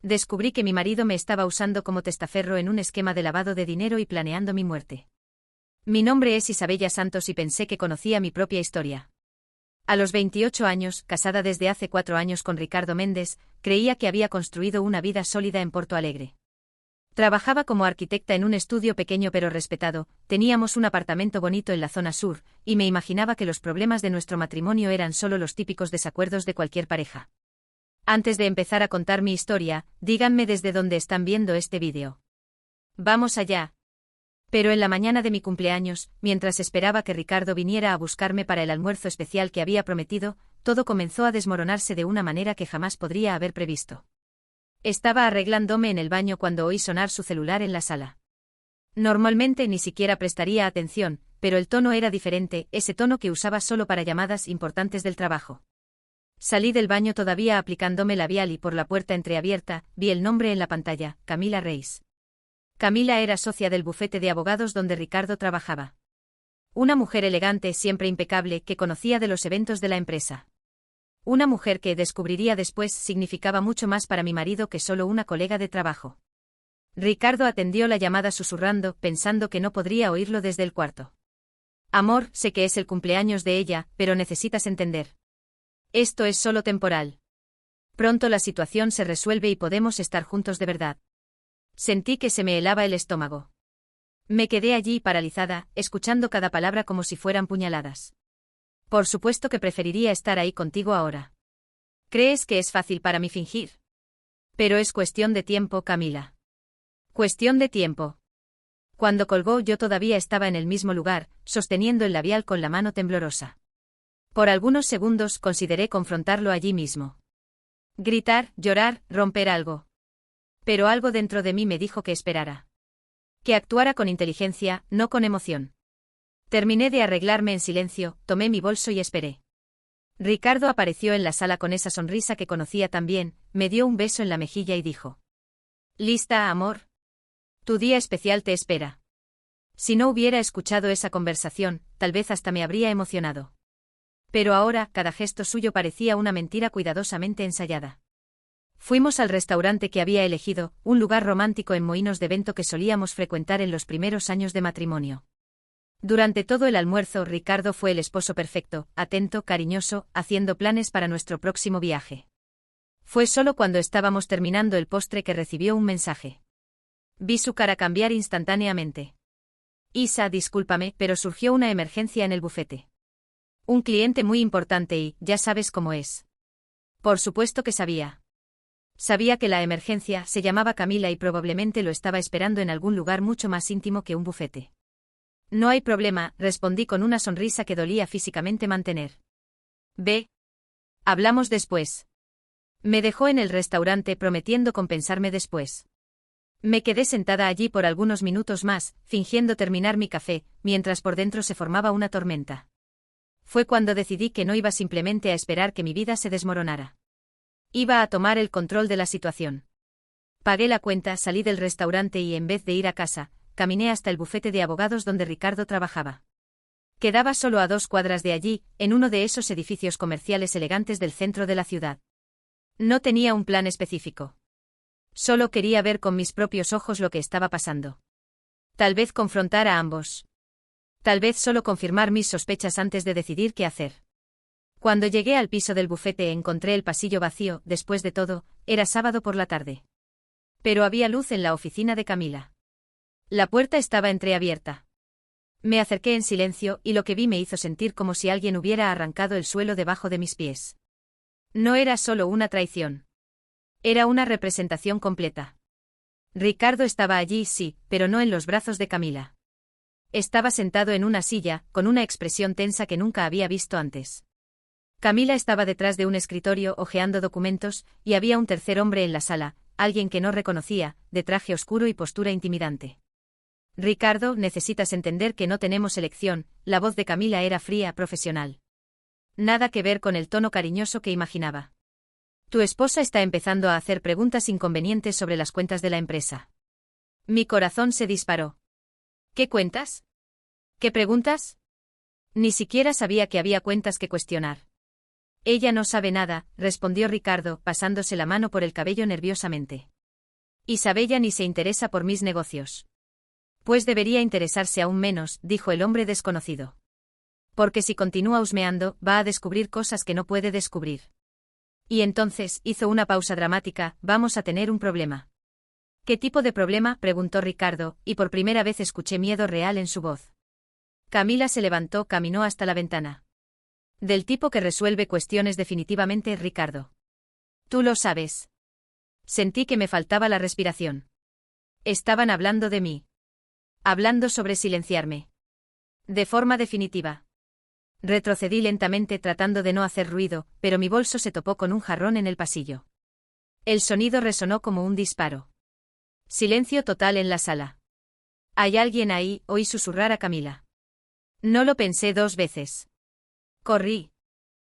Descubrí que mi marido me estaba usando como testaferro en un esquema de lavado de dinero y planeando mi muerte. Mi nombre es Isabella Santos y pensé que conocía mi propia historia. A los 28 años, casada desde hace 4 años con Ricardo Méndez, creía que había construido una vida sólida en Porto Alegre. Trabajaba como arquitecta en un estudio pequeño pero respetado, teníamos un apartamento bonito en la zona sur, y me imaginaba que los problemas de nuestro matrimonio eran solo los típicos desacuerdos de cualquier pareja. Antes de empezar a contar mi historia, díganme desde dónde están viendo este vídeo. Vamos allá. Pero en la mañana de mi cumpleaños, mientras esperaba que Ricardo viniera a buscarme para el almuerzo especial que había prometido, todo comenzó a desmoronarse de una manera que jamás podría haber previsto. Estaba arreglándome en el baño cuando oí sonar su celular en la sala. Normalmente ni siquiera prestaría atención, pero el tono era diferente, ese tono que usaba solo para llamadas importantes del trabajo. Salí del baño todavía aplicándome labial y por la puerta entreabierta, vi el nombre en la pantalla, Camila Reis. Camila era socia del bufete de abogados donde Ricardo trabajaba. Una mujer elegante, siempre impecable, que conocía de los eventos de la empresa. Una mujer que, descubriría después, significaba mucho más para mi marido que solo una colega de trabajo. Ricardo atendió la llamada susurrando, pensando que no podría oírlo desde el cuarto. Amor, sé que es el cumpleaños de ella, pero necesitas entender. Esto es solo temporal. Pronto la situación se resuelve y podemos estar juntos de verdad. Sentí que se me helaba el estómago. Me quedé allí paralizada, escuchando cada palabra como si fueran puñaladas. Por supuesto que preferiría estar ahí contigo ahora. ¿Crees que es fácil para mí fingir? Pero es cuestión de tiempo, Camila. Cuestión de tiempo. Cuando colgó yo todavía estaba en el mismo lugar, sosteniendo el labial con la mano temblorosa. Por algunos segundos consideré confrontarlo allí mismo. Gritar, llorar, romper algo. Pero algo dentro de mí me dijo que esperara. Que actuara con inteligencia, no con emoción. Terminé de arreglarme en silencio, tomé mi bolso y esperé. Ricardo apareció en la sala con esa sonrisa que conocía tan bien, me dio un beso en la mejilla y dijo: ¿Lista, amor? Tu día especial te espera. Si no hubiera escuchado esa conversación, tal vez hasta me habría emocionado. Pero ahora, cada gesto suyo parecía una mentira cuidadosamente ensayada. Fuimos al restaurante que había elegido, un lugar romántico en Moinhos de Vento que solíamos frecuentar en los primeros años de matrimonio. Durante todo el almuerzo, Ricardo fue el esposo perfecto, atento, cariñoso, haciendo planes para nuestro próximo viaje. Fue solo cuando estábamos terminando el postre que recibió un mensaje. Vi su cara cambiar instantáneamente. Isa, discúlpame, pero surgió una emergencia en el bufete. Un cliente muy importante y, ya sabes cómo es. Por supuesto que sabía. Sabía que la emergencia se llamaba Camila y probablemente lo estaba esperando en algún lugar mucho más íntimo que un bufete. No hay problema, respondí con una sonrisa que dolía físicamente mantener. Ve. Hablamos después. Me dejó en el restaurante prometiendo compensarme después. Me quedé sentada allí por algunos minutos más, fingiendo terminar mi café, mientras por dentro se formaba una tormenta. Fue cuando decidí que no iba simplemente a esperar que mi vida se desmoronara. Iba a tomar el control de la situación. Pagué la cuenta, salí del restaurante y en vez de ir a casa, caminé hasta el bufete de abogados donde Ricardo trabajaba. Quedaba solo a 2 cuadras de allí, en uno de esos edificios comerciales elegantes del centro de la ciudad. No tenía un plan específico. Solo quería ver con mis propios ojos lo que estaba pasando. Tal vez confrontar a ambos. Tal vez solo confirmar mis sospechas antes de decidir qué hacer. Cuando llegué al piso del bufete encontré el pasillo vacío, después de todo, era sábado por la tarde. Pero había luz en la oficina de Camila. La puerta estaba entreabierta. Me acerqué en silencio y lo que vi me hizo sentir como si alguien hubiera arrancado el suelo debajo de mis pies. No era solo una traición. Era una representación completa. Ricardo estaba allí, sí, pero no en los brazos de Camila. Estaba sentado en una silla, con una expresión tensa que nunca había visto antes. Camila estaba detrás de un escritorio hojeando documentos, y había un tercer hombre en la sala, alguien que no reconocía, de traje oscuro y postura intimidante. Ricardo, necesitas entender que no tenemos elección, la voz de Camila era fría, profesional. Nada que ver con el tono cariñoso que imaginaba. Tu esposa está empezando a hacer preguntas inconvenientes sobre las cuentas de la empresa. Mi corazón se disparó. ¿Qué cuentas? ¿Qué preguntas? Ni siquiera sabía que había cuentas que cuestionar. Ella no sabe nada, respondió Ricardo, pasándose la mano por el cabello nerviosamente. Isabella ni se interesa por mis negocios. Pues debería interesarse aún menos, dijo el hombre desconocido. Porque si continúa husmeando, va a descubrir cosas que no puede descubrir. Y entonces, hizo una pausa dramática, vamos a tener un problema. ¿Qué tipo de problema?, preguntó Ricardo, y por primera vez escuché miedo real en su voz. Camila se levantó, caminó hasta la ventana. Del tipo que resuelve cuestiones definitivamente, Ricardo. Tú lo sabes. Sentí que me faltaba la respiración. Estaban hablando de mí. Hablando sobre silenciarme. De forma definitiva. Retrocedí lentamente tratando de no hacer ruido, pero mi bolso se topó con un jarrón en el pasillo. El sonido resonó como un disparo. Silencio total en la sala. ¿Hay alguien ahí?, oí susurrar a Camila. No lo pensé 2 veces. Corrí.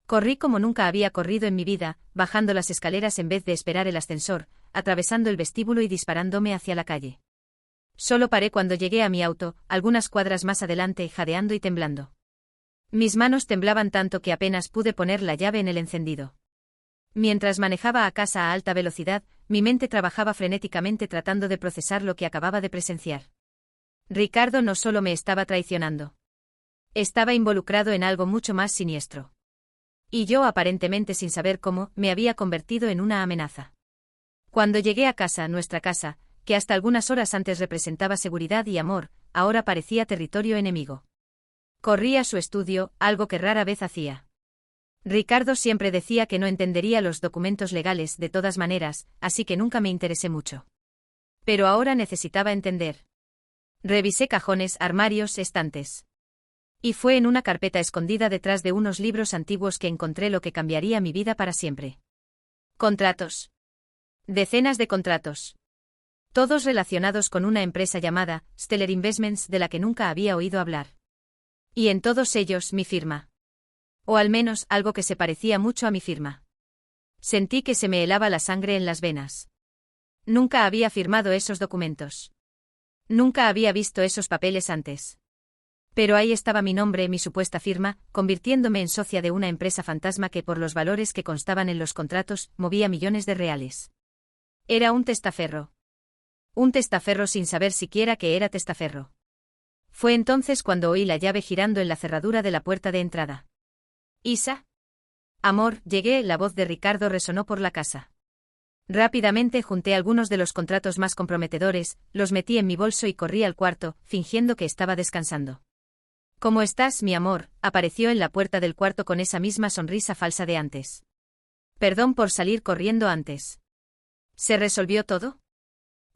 Corrí como nunca había corrido en mi vida, bajando las escaleras en vez de esperar el ascensor, atravesando el vestíbulo y disparándome hacia la calle. Solo paré cuando llegué a mi auto, algunas cuadras más adelante, jadeando y temblando. Mis manos temblaban tanto que apenas pude poner la llave en el encendido. Mientras manejaba a casa a alta velocidad, mi mente trabajaba frenéticamente tratando de procesar lo que acababa de presenciar. Ricardo no solo me estaba traicionando. Estaba involucrado en algo mucho más siniestro. Y yo, aparentemente sin saber cómo, me había convertido en una amenaza. Cuando llegué a casa, nuestra casa, que hasta algunas horas antes representaba seguridad y amor, ahora parecía territorio enemigo. Corrí a su estudio, algo que rara vez hacía. Ricardo siempre decía que no entendería los documentos legales de todas maneras, así que nunca me interesé mucho. Pero ahora necesitaba entender. Revisé cajones, armarios, estantes. Y fue en una carpeta escondida detrás de unos libros antiguos que encontré lo que cambiaría mi vida para siempre. Contratos. Decenas de contratos. Todos relacionados con una empresa llamada Stellar Investments de la que nunca había oído hablar. Y en todos ellos mi firma. O al menos algo que se parecía mucho a mi firma. Sentí que se me helaba la sangre en las venas. Nunca había firmado esos documentos. Nunca había visto esos papeles antes. Pero ahí estaba mi nombre, mi supuesta firma, convirtiéndome en socia de una empresa fantasma que por los valores que constaban en los contratos, movía millones de reales. Era un testaferro. Un testaferro sin saber siquiera que era testaferro. Fue entonces cuando oí la llave girando en la cerradura de la puerta de entrada. Isa. Amor, llegué, la voz de Ricardo resonó por la casa. Rápidamente junté algunos de los contratos más comprometedores, los metí en mi bolso y corrí al cuarto, fingiendo que estaba descansando. ¿Cómo estás, mi amor?, apareció en la puerta del cuarto con esa misma sonrisa falsa de antes. Perdón por salir corriendo antes. ¿Se resolvió todo?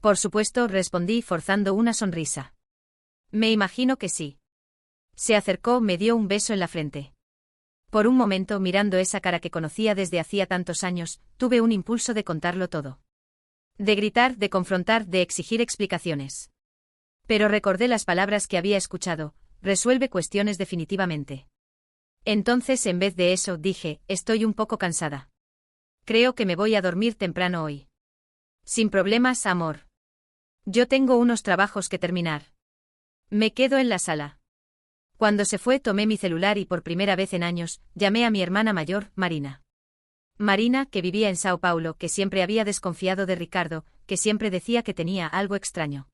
Por supuesto, respondí forzando una sonrisa. Me imagino que sí. Se acercó, me dio un beso en la frente. Por un momento, mirando esa cara que conocía desde hacía tantos años, tuve un impulso de contarlo todo. De gritar, de confrontar, de exigir explicaciones. Pero recordé las palabras que había escuchado: resuelve cuestiones definitivamente. Entonces, en vez de eso, dije, estoy un poco cansada. Creo que me voy a dormir temprano hoy. Sin problemas, amor. Yo tengo unos trabajos que terminar. Me quedo en la sala. Cuando se fue, tomé mi celular y por primera vez en años, llamé a mi hermana mayor, Marina. Marina, que vivía en Sao Paulo, que siempre había desconfiado de Ricardo, que siempre decía que tenía algo extraño.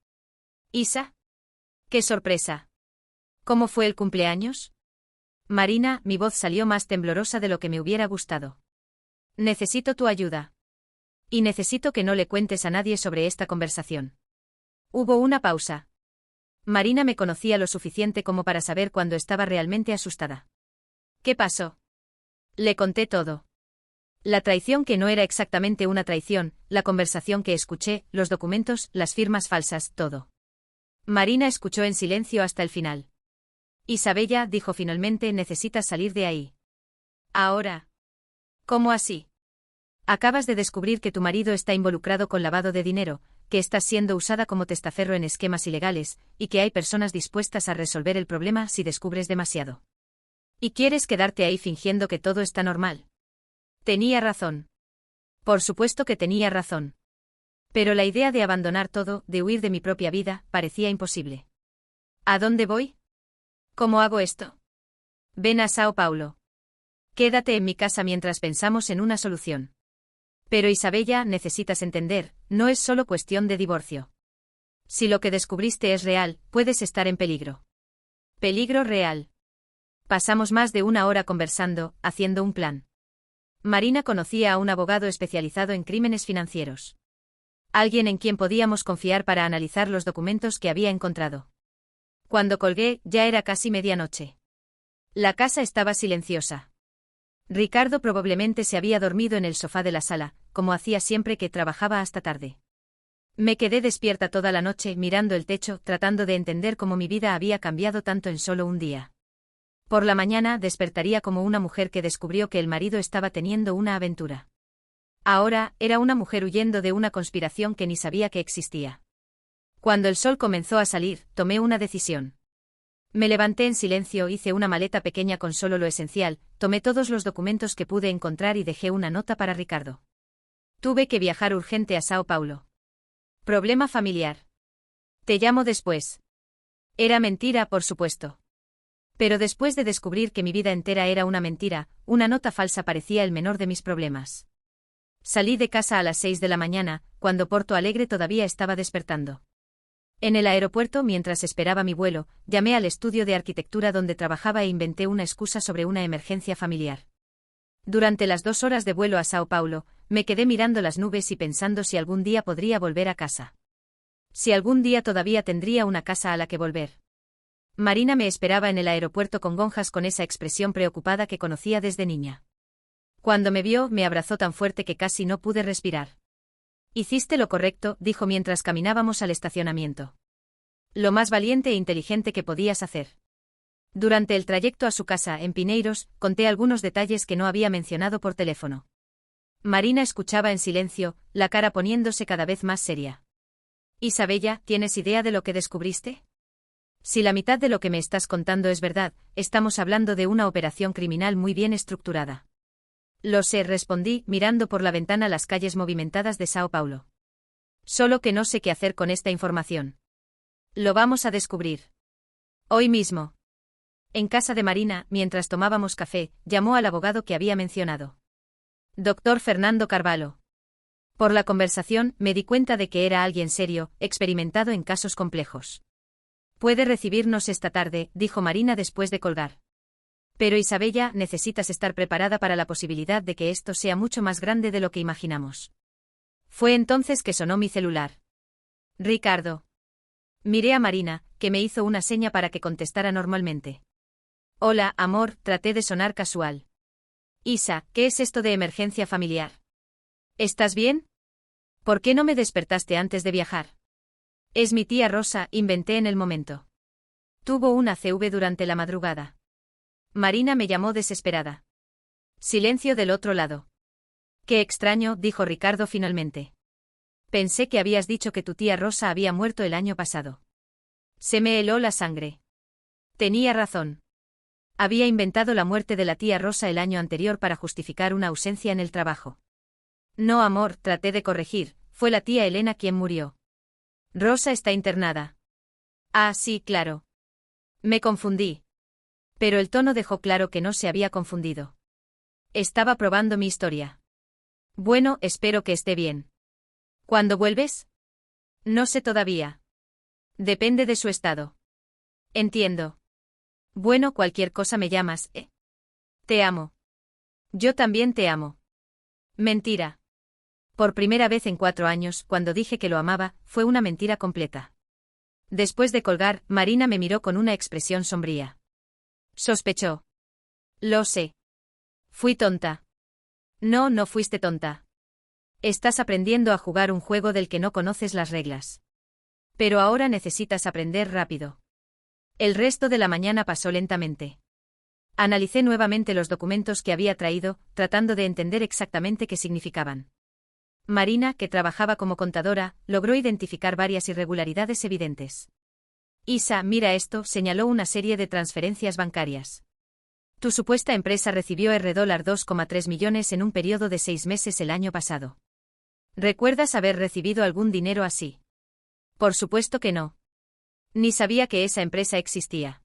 Isa. ¡Qué sorpresa! ¿Cómo fue el cumpleaños? Marina, mi voz salió más temblorosa de lo que me hubiera gustado. Necesito tu ayuda. Y necesito que no le cuentes a nadie sobre esta conversación. Hubo una pausa. Marina me conocía lo suficiente como para saber cuando estaba realmente asustada. ¿Qué pasó? Le conté todo. La traición que no era exactamente una traición, la conversación que escuché, los documentos, las firmas falsas, todo. Marina escuchó en silencio hasta el final. Isabella, dijo finalmente, necesitas salir de ahí. Ahora. ¿Cómo así? Acabas de descubrir que tu marido está involucrado con lavado de dinero, que estás siendo usada como testaferro en esquemas ilegales, y que hay personas dispuestas a resolver el problema si descubres demasiado. ¿Y quieres quedarte ahí fingiendo que todo está normal? Tenía razón. Por supuesto que tenía razón. Pero la idea de abandonar todo, de huir de mi propia vida, parecía imposible. ¿A dónde voy? ¿Cómo hago esto? Ven a Sao Paulo. Quédate en mi casa mientras pensamos en una solución. Pero Isabella, necesitas entender, no es solo cuestión de divorcio. Si lo que descubriste es real, puedes estar en peligro. Peligro real. Pasamos más de una hora conversando, haciendo un plan. Marina conocía a un abogado especializado en crímenes financieros. Alguien en quien podíamos confiar para analizar los documentos que había encontrado. Cuando colgué, ya era casi medianoche. La casa estaba silenciosa. Ricardo probablemente se había dormido en el sofá de la sala, como hacía siempre que trabajaba hasta tarde. Me quedé despierta toda la noche mirando el techo, tratando de entender cómo mi vida había cambiado tanto en solo un día. Por la mañana despertaría como una mujer que descubrió que el marido estaba teniendo una aventura. Ahora, era una mujer huyendo de una conspiración que ni sabía que existía. Cuando el sol comenzó a salir, tomé una decisión. Me levanté en silencio, hice una maleta pequeña con solo lo esencial, tomé todos los documentos que pude encontrar y dejé una nota para Ricardo. Tuve que viajar urgente a Sao Paulo. Problema familiar. Te llamo después. Era mentira, por supuesto. Pero después de descubrir que mi vida entera era una mentira, una nota falsa parecía el menor de mis problemas. Salí de casa a las 6 de la mañana, cuando Porto Alegre todavía estaba despertando. En el aeropuerto, mientras esperaba mi vuelo, llamé al estudio de arquitectura donde trabajaba e inventé una excusa sobre una emergencia familiar. Durante las 2 horas de vuelo a Sao Paulo, me quedé mirando las nubes y pensando si algún día podría volver a casa. Si algún día todavía tendría una casa a la que volver. Marina me esperaba en el aeropuerto con gonjas con esa expresión preocupada que conocía desde niña. Cuando me vio, me abrazó tan fuerte que casi no pude respirar. Hiciste lo correcto, dijo mientras caminábamos al estacionamiento. Lo más valiente e inteligente que podías hacer. Durante el trayecto a su casa en Pineiros, conté algunos detalles que no había mencionado por teléfono. Marina escuchaba en silencio, la cara poniéndose cada vez más seria. Isabella, ¿tienes idea de lo que descubriste? Si la mitad de lo que me estás contando es verdad, estamos hablando de una operación criminal muy bien estructurada. Lo sé, respondí, mirando por la ventana las calles movimentadas de Sao Paulo. Solo que no sé qué hacer con esta información. Lo vamos a descubrir. Hoy mismo. En casa de Marina, mientras tomábamos café, llamó al abogado que había mencionado. Doctor Fernando Carvalho. Por la conversación, me di cuenta de que era alguien serio, experimentado en casos complejos. Puede recibirnos esta tarde, dijo Marina después de colgar. Pero Isabella, necesitas estar preparada para la posibilidad de que esto sea mucho más grande de lo que imaginamos. Fue entonces que sonó mi celular. Ricardo. Miré a Marina, que me hizo una seña para que contestara normalmente. Hola, amor, traté de sonar casual. Isa, ¿qué es esto de emergencia familiar? ¿Estás bien? ¿Por qué no me despertaste antes de viajar? Es mi tía Rosa, inventé en el momento. Tuvo una ACV durante la madrugada. Marina me llamó desesperada. Silencio del otro lado. Qué extraño, dijo Ricardo finalmente. Pensé que habías dicho que tu tía Rosa había muerto el año pasado. Se me heló la sangre. Tenía razón. Había inventado la muerte de la tía Rosa el año anterior para justificar una ausencia en el trabajo. No, amor, traté de corregir, fue la tía Elena quien murió. Rosa está internada. Ah, sí, claro. Me confundí. Pero el tono dejó claro que no se había confundido. Estaba probando mi historia. Bueno, espero que esté bien. ¿Cuándo vuelves? No sé todavía. Depende de su estado. Entiendo. Bueno, cualquier cosa me llamas, ¿eh? Te amo. Yo también te amo. Mentira. Por primera vez en 4 años, cuando dije que lo amaba, fue una mentira completa. Después de colgar, Marina me miró con una expresión sombría. Sospechó. Lo sé. Fui tonta. No, no fuiste tonta. Estás aprendiendo a jugar un juego del que no conoces las reglas. Pero ahora necesitas aprender rápido. El resto de la mañana pasó lentamente. Analicé nuevamente los documentos que había traído, tratando de entender exactamente qué significaban. Marina, que trabajaba como contadora, logró identificar varias irregularidades evidentes. Isa, mira esto, señaló una serie de transferencias bancarias. Tu supuesta empresa recibió $2,3 millones en un periodo de 6 meses el año pasado. ¿Recuerdas haber recibido algún dinero así? Por supuesto que no. Ni sabía que esa empresa existía.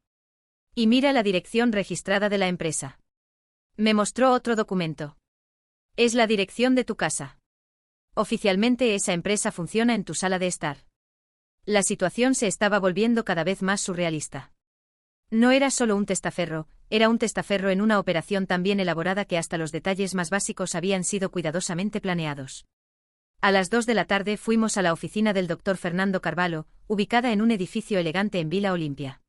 Y mira la dirección registrada de la empresa. Me mostró otro documento. Es la dirección de tu casa. Oficialmente esa empresa funciona en tu sala de estar. La situación se estaba volviendo cada vez más surrealista. No era solo un testaferro, era un testaferro en una operación tan bien elaborada que hasta los detalles más básicos habían sido cuidadosamente planeados. A las 2 de la tarde fuimos a la oficina del Dr. Fernando Carvalho, ubicada en un edificio elegante en Vila Olimpia.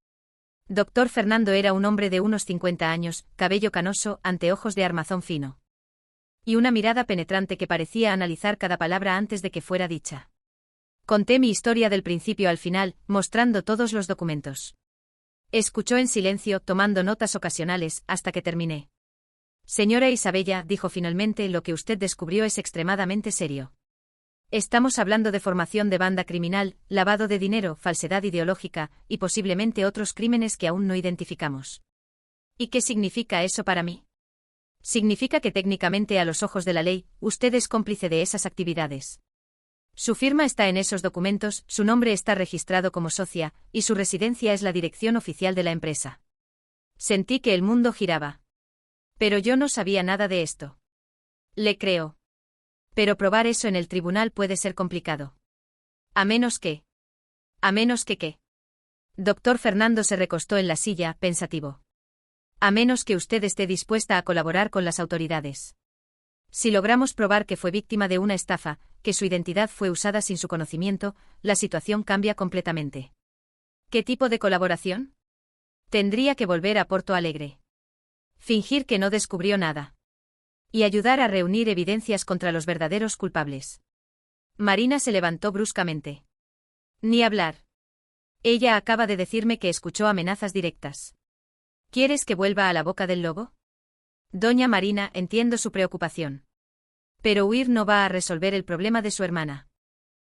Dr. Fernando era un hombre de unos 50 años, cabello canoso, anteojos de armazón fino. Y una mirada penetrante que parecía analizar cada palabra antes de que fuera dicha. Conté mi historia del principio al final, mostrando todos los documentos. Escuchó en silencio, tomando notas ocasionales, hasta que terminé. Señora Isabella, dijo finalmente, lo que usted descubrió es extremadamente serio. Estamos hablando de formación de banda criminal, lavado de dinero, falsedad ideológica, y posiblemente otros crímenes que aún no identificamos. ¿Y qué significa eso para mí? Significa que técnicamente a los ojos de la ley, usted es cómplice de esas actividades. Su firma está en esos documentos, su nombre está registrado como socia, y su residencia es la dirección oficial de la empresa. Sentí que el mundo giraba. Pero yo no sabía nada de esto. Le creo. Pero probar eso en el tribunal puede ser complicado. A menos que... ¿qué? Dr. Fernando se recostó en la silla, pensativo. A menos que usted esté dispuesta a colaborar con las autoridades. Si logramos probar que fue víctima de una estafa, que su identidad fue usada sin su conocimiento, la situación cambia completamente. ¿Qué tipo de colaboración? Tendría que volver a Porto Alegre. Fingir que no descubrió nada. Y ayudar a reunir evidencias contra los verdaderos culpables. Marina se levantó bruscamente. Ni hablar. Ella acaba de decirme que escuchó amenazas directas. ¿Quieres que vuelva a la boca del lobo? Doña Marina, entiendo su preocupación. Pero huir no va a resolver el problema de su hermana.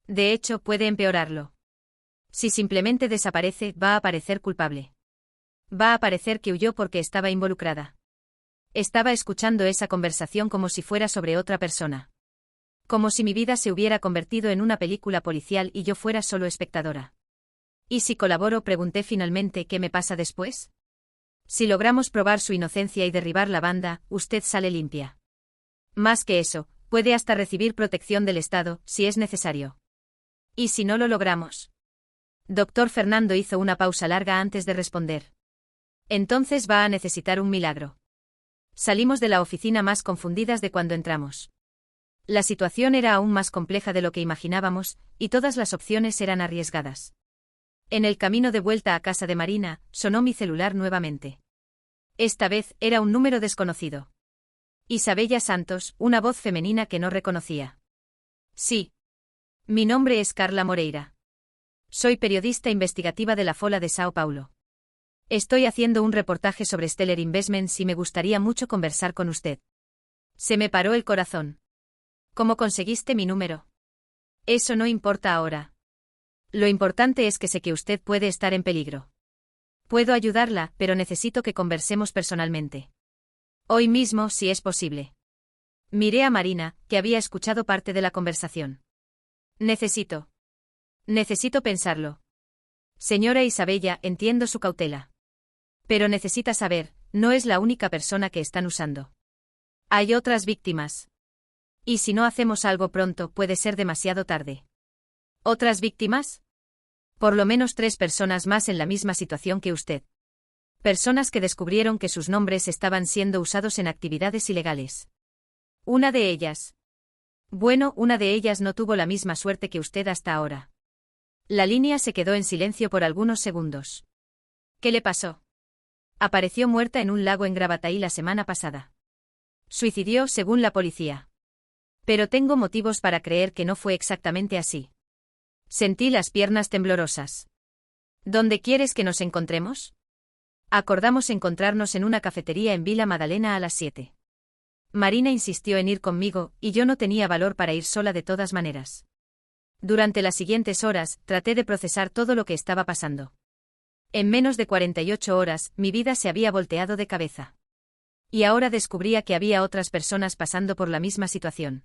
De hecho, puede empeorarlo. Si simplemente desaparece, va a parecer culpable. Va a parecer que huyó porque estaba involucrada. Estaba escuchando esa conversación como si fuera sobre otra persona. Como si mi vida se hubiera convertido en una película policial y yo fuera solo espectadora. ¿Y si colaboro? Pregunté finalmente. ¿Qué me pasa después? Si logramos probar su inocencia y derribar la banda, usted sale limpia. Más que eso, puede hasta recibir protección del Estado, si es necesario. ¿Y si no lo logramos? Dr. Fernando hizo una pausa larga antes de responder. Entonces va a necesitar un milagro. Salimos de la oficina más confundidas de cuando entramos. La situación era aún más compleja de lo que imaginábamos, y todas las opciones eran arriesgadas. En el camino de vuelta a casa de Marina, sonó mi celular nuevamente. Esta vez, era un número desconocido. Isabella Santos, una voz femenina que no reconocía. Sí. Mi nombre es Carla Moreira. Soy periodista investigativa de la Folha de São Paulo. Estoy haciendo un reportaje sobre Stellar Investments y me gustaría mucho conversar con usted. Se me paró el corazón. ¿Cómo conseguiste mi número? Eso no importa ahora. Lo importante es que sé que usted puede estar en peligro. Puedo ayudarla, pero necesito que conversemos personalmente. Hoy mismo, si es posible. Miré a Marina, que había escuchado parte de la conversación. Necesito pensarlo. Señora Isabella, entiendo su cautela. Pero necesita saber, no es la única persona que están usando. Hay otras víctimas. Y si no hacemos algo pronto, puede ser demasiado tarde. ¿Otras víctimas? Por lo menos 3 personas más en la misma situación que usted. Personas que descubrieron que sus nombres estaban siendo usados en actividades ilegales. Una de ellas. Bueno, una de ellas no tuvo la misma suerte que usted hasta ahora. La línea se quedó en silencio por algunos segundos. ¿Qué le pasó? Apareció muerta en un lago en Gravataí la semana pasada. Suicidió, según la policía. Pero tengo motivos para creer que no fue exactamente así. Sentí las piernas temblorosas. ¿Dónde quieres que nos encontremos? Acordamos encontrarnos en una cafetería en Vila Madalena a las 7. Marina insistió en ir conmigo, y yo no tenía valor para ir sola de todas maneras. Durante las siguientes horas, traté de procesar todo lo que estaba pasando. En menos de 48 horas, mi vida se había volteado de cabeza. Y ahora descubría que había otras personas pasando por la misma situación.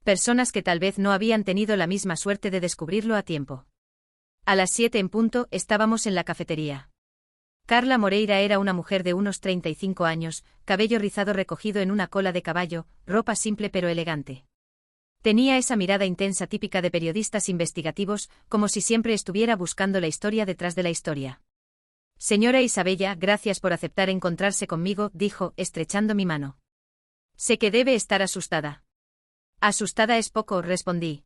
Personas que tal vez no habían tenido la misma suerte de descubrirlo a tiempo. A las 7 en punto, estábamos en la cafetería. Carla Moreira era una mujer de unos 35 años, cabello rizado recogido en una cola de caballo, ropa simple pero elegante. Tenía esa mirada intensa típica de periodistas investigativos, como si siempre estuviera buscando la historia detrás de la historia. Señora Isabella, gracias por aceptar encontrarse conmigo, dijo, estrechando mi mano. Sé que debe estar asustada. Asustada es poco, respondí.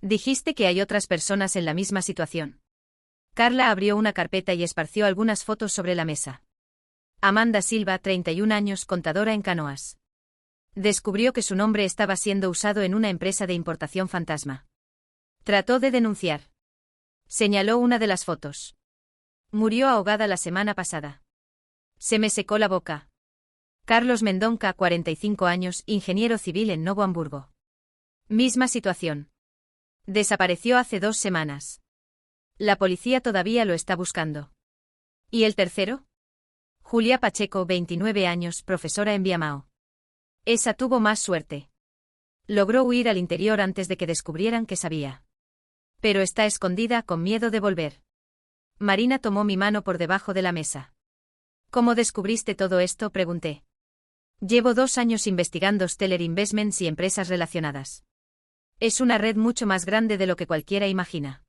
Dijiste que hay otras personas en la misma situación. Carla abrió una carpeta y esparció algunas fotos sobre la mesa. Amanda Silva, 31 años, contadora en canoas. Descubrió que su nombre estaba siendo usado en una empresa de importación fantasma. Trató de denunciar. Señaló una de las fotos. Murió ahogada la semana pasada. Se me secó la boca. Carlos Mendonca, 45 años, ingeniero civil en Novo Hamburgo. Misma situación. Desapareció hace 2 semanas. La policía todavía lo está buscando. ¿Y el tercero? Julia Pacheco, 29 años, profesora en Biamao. Esa tuvo más suerte. Logró huir al interior antes de que descubrieran que sabía. Pero está escondida con miedo de volver. Marina tomó mi mano por debajo de la mesa. ¿Cómo descubriste todo esto?, pregunté. Llevo 2 años investigando Stellar Investments y empresas relacionadas. Es una red mucho más grande de lo que cualquiera imagina.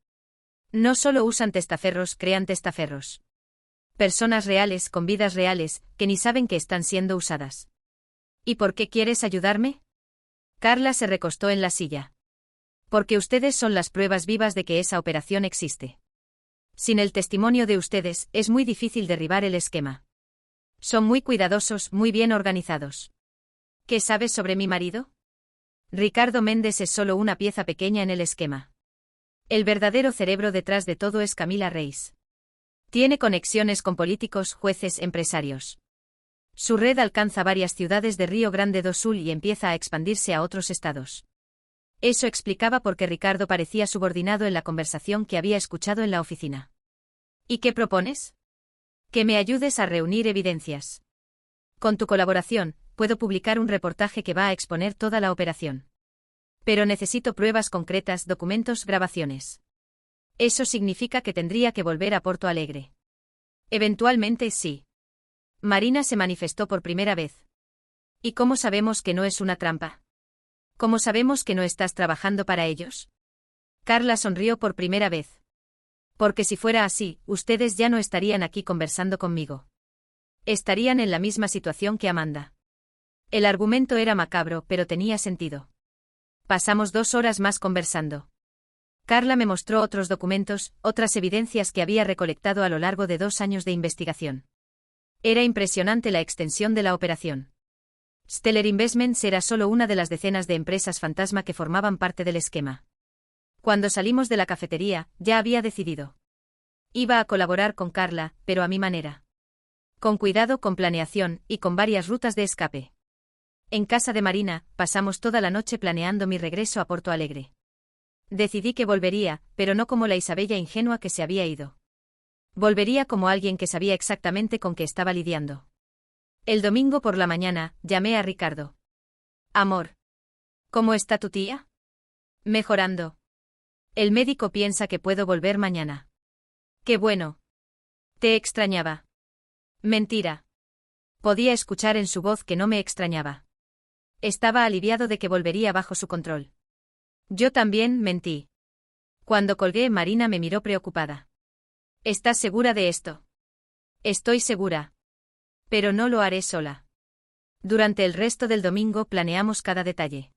No solo usan testaferros, crean testaferros. Personas reales con vidas reales, que ni saben que están siendo usadas. ¿Y por qué quieres ayudarme? Carla se recostó en la silla. Porque ustedes son las pruebas vivas de que esa operación existe. Sin el testimonio de ustedes, es muy difícil derribar el esquema. Son muy cuidadosos, muy bien organizados. ¿Qué sabes sobre mi marido? Ricardo Méndez es solo una pieza pequeña en el esquema. El verdadero cerebro detrás de todo es Camila Reis. Tiene conexiones con políticos, jueces, empresarios. Su red alcanza varias ciudades de Río Grande do Sul y empieza a expandirse a otros estados. Eso explicaba por qué Ricardo parecía subordinado en la conversación que había escuchado en la oficina. ¿Y qué propones? Que me ayudes a reunir evidencias. Con tu colaboración, puedo publicar un reportaje que va a exponer toda la operación. Pero necesito pruebas concretas, documentos, grabaciones. Eso significa que tendría que volver a Porto Alegre. Eventualmente sí. Marina se manifestó por primera vez. ¿Y cómo sabemos que no es una trampa? ¿Cómo sabemos que no estás trabajando para ellos? Carla sonrió por primera vez. Porque si fuera así, ustedes ya no estarían aquí conversando conmigo. Estarían en la misma situación que Amanda. El argumento era macabro, pero tenía sentido. Pasamos 2 horas más conversando. Carla me mostró otros documentos, otras evidencias que había recolectado a lo largo de 2 años de investigación. Era impresionante la extensión de la operación. Stellar Investments era solo una de las decenas de empresas fantasma que formaban parte del esquema. Cuando salimos de la cafetería, ya había decidido. Iba a colaborar con Carla, pero a mi manera. Con cuidado, con planeación, y con varias rutas de escape. En casa de Marina, pasamos toda la noche planeando mi regreso a Porto Alegre. Decidí que volvería, pero no como la Isabella ingenua que se había ido. Volvería como alguien que sabía exactamente con qué estaba lidiando. El domingo por la mañana, llamé a Ricardo. Amor. ¿Cómo está tu tía? Mejorando. El médico piensa que puedo volver mañana. Qué bueno. Te extrañaba. Mentira. Podía escuchar en su voz que no me extrañaba. Estaba aliviado de que volvería bajo su control. Yo también mentí. Cuando colgué, Marina me miró preocupada. ¿Estás segura de esto? Estoy segura. Pero no lo haré sola. Durante el resto del domingo planeamos cada detalle.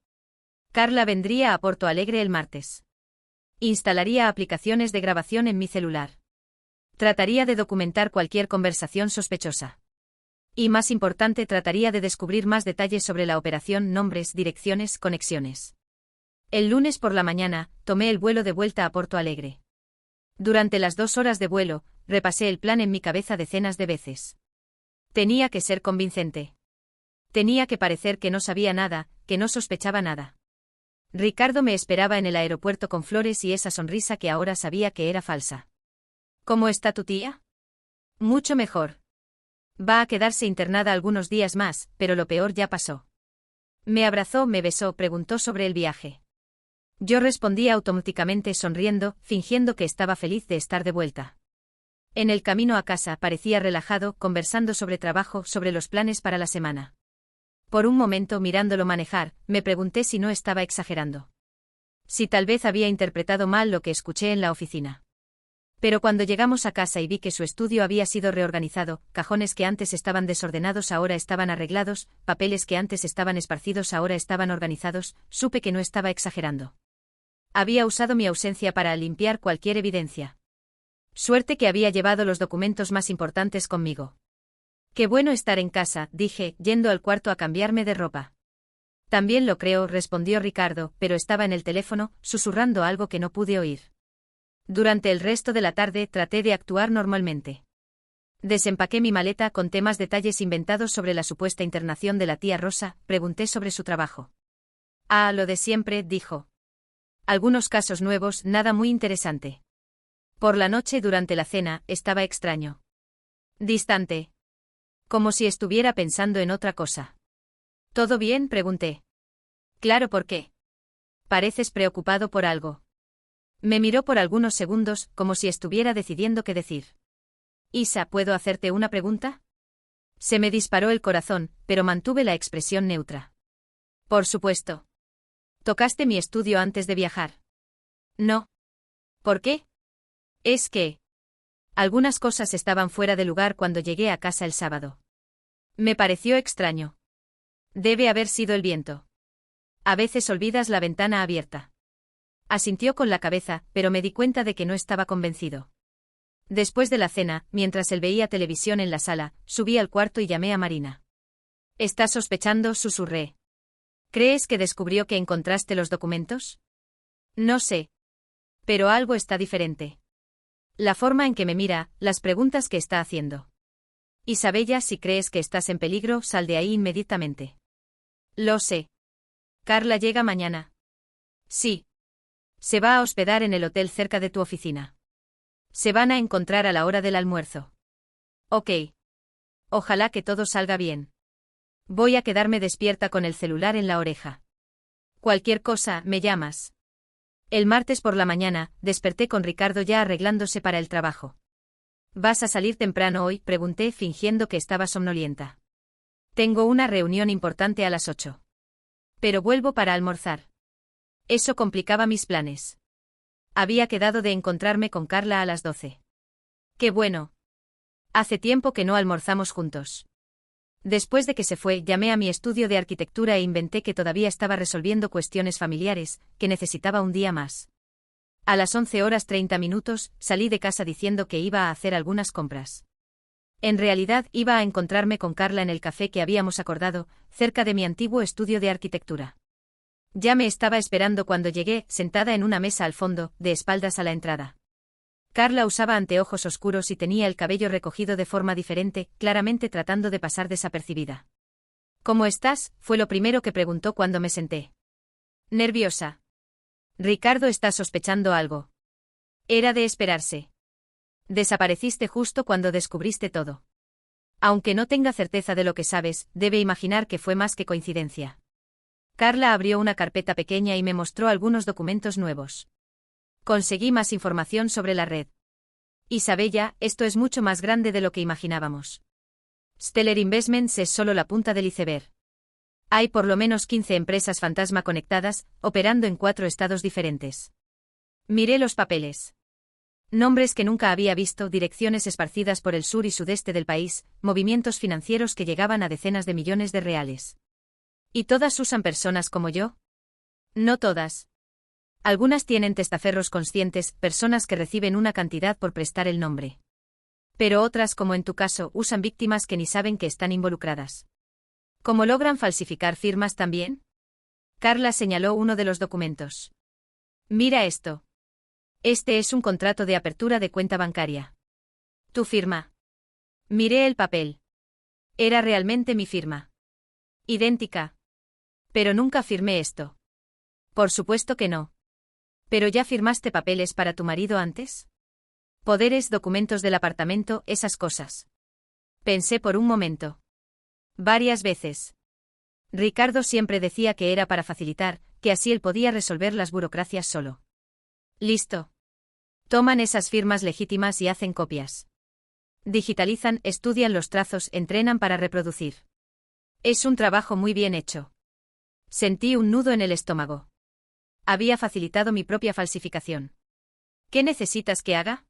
Carla vendría a Porto Alegre el martes. Instalaría aplicaciones de grabación en mi celular. Trataría de documentar cualquier conversación sospechosa. Y más importante, trataría de descubrir más detalles sobre la operación, nombres, direcciones, conexiones. El lunes por la mañana, tomé el vuelo de vuelta a Porto Alegre. Durante las 2 horas de vuelo, repasé el plan en mi cabeza decenas de veces. Tenía que ser convincente. Tenía que parecer que no sabía nada, que no sospechaba nada. Ricardo me esperaba en el aeropuerto con flores y esa sonrisa que ahora sabía que era falsa. ¿Cómo está tu tía? Mucho mejor. Va a quedarse internada algunos días más, pero lo peor ya pasó. Me abrazó, me besó, preguntó sobre el viaje. Yo respondí automáticamente sonriendo, fingiendo que estaba feliz de estar de vuelta. En el camino a casa parecía relajado, conversando sobre trabajo, sobre los planes para la semana. Por un momento, mirándolo manejar, me pregunté si no estaba exagerando. Si tal vez había interpretado mal lo que escuché en la oficina. Pero cuando llegamos a casa y vi que su estudio había sido reorganizado, cajones que antes estaban desordenados ahora estaban arreglados, papeles que antes estaban esparcidos ahora estaban organizados, supe que no estaba exagerando. Había usado mi ausencia para limpiar cualquier evidencia. Suerte que había llevado los documentos más importantes conmigo. Qué bueno estar en casa, dije, yendo al cuarto a cambiarme de ropa. También lo creo, respondió Ricardo, pero estaba en el teléfono, susurrando algo que no pude oír. Durante el resto de la tarde traté de actuar normalmente. Desempaqué mi maleta, conté más detalles inventados sobre la supuesta internación de la tía Rosa, pregunté sobre su trabajo. Ah, lo de siempre, dijo. Algunos casos nuevos, nada muy interesante. Por la noche durante la cena, estaba extraño. Distante. Como si estuviera pensando en otra cosa. ¿Todo bien?, pregunté. Claro, ¿por qué? Pareces preocupado por algo. Me miró por algunos segundos, como si estuviera decidiendo qué decir. Isa, ¿puedo hacerte una pregunta? Se me disparó el corazón, pero mantuve la expresión neutra. Por supuesto. ¿Tocaste mi estudio antes de viajar? No. ¿Por qué? Es que... Algunas cosas estaban fuera de lugar cuando llegué a casa el sábado. Me pareció extraño. Debe haber sido el viento. A veces olvidas la ventana abierta. Asintió con la cabeza, pero me di cuenta de que no estaba convencido. Después de la cena, mientras él veía televisión en la sala, subí al cuarto y llamé a Marina. ¿Estás sospechando?, susurré. ¿Crees que descubrió que encontraste los documentos? No sé. Pero algo está diferente. La forma en que me mira, las preguntas que está haciendo. Isabella, si crees que estás en peligro, sal de ahí inmediatamente. Lo sé. Carla llega mañana. Sí. Se va a hospedar en el hotel cerca de tu oficina. Se van a encontrar a la hora del almuerzo. Ok. Ojalá que todo salga bien. Voy a quedarme despierta con el celular en la oreja. Cualquier cosa, me llamas. El martes por la mañana, desperté con Ricardo ya arreglándose para el trabajo. ¿Vas a salir temprano hoy?, pregunté fingiendo que estaba somnolienta. Tengo una reunión importante a las 8. Pero vuelvo para almorzar. Eso complicaba mis planes. Había quedado de encontrarme con Carla a las 12. ¡Qué bueno! Hace tiempo que no almorzamos juntos. Después de que se fue, llamé a mi estudio de arquitectura e inventé que todavía estaba resolviendo cuestiones familiares, que necesitaba un día más. A las 11:30 salí de casa diciendo que iba a hacer algunas compras. En realidad, iba a encontrarme con Carla en el café que habíamos acordado, cerca de mi antiguo estudio de arquitectura. Ya me estaba esperando cuando llegué, sentada en una mesa al fondo, de espaldas a la entrada. Carla usaba anteojos oscuros y tenía el cabello recogido de forma diferente, claramente tratando de pasar desapercibida. ¿Cómo estás?, fue lo primero que preguntó cuando me senté. Nerviosa. Ricardo está sospechando algo. Era de esperarse. Desapareciste justo cuando descubriste todo. Aunque no tenga certeza de lo que sabes, debe imaginar que fue más que coincidencia. Carla abrió una carpeta pequeña y me mostró algunos documentos nuevos. Conseguí más información sobre la red. Isabella, esto es mucho más grande de lo que imaginábamos. Stellar Investments es solo la punta del iceberg. Hay por lo menos 15 empresas fantasma conectadas, operando en 4 estados diferentes. Miré los papeles. Nombres que nunca había visto, direcciones esparcidas por el sur y sudeste del país, movimientos financieros que llegaban a decenas de millones de reales. ¿Y todas usan personas como yo? No todas. Algunas tienen testaferros conscientes, personas que reciben una cantidad por prestar el nombre. Pero otras, como en tu caso, usan víctimas que ni saben que están involucradas. ¿Cómo logran falsificar firmas también? Carla señaló uno de los documentos. Mira esto. Este es un contrato de apertura de cuenta bancaria. ¿Tu firma? Miré el papel. Era realmente mi firma. Idéntica. Pero nunca firmé esto. Por supuesto que no. ¿Pero ya firmaste papeles para tu marido antes? Poderes, documentos del apartamento, esas cosas. Pensé por un momento. Varias veces. Ricardo siempre decía que era para facilitar, que así él podía resolver las burocracias solo. Listo. Toman esas firmas legítimas y hacen copias. Digitalizan, estudian los trazos, entrenan para reproducir. Es un trabajo muy bien hecho. Sentí un nudo en el estómago. Había facilitado mi propia falsificación. ¿Qué necesitas que haga?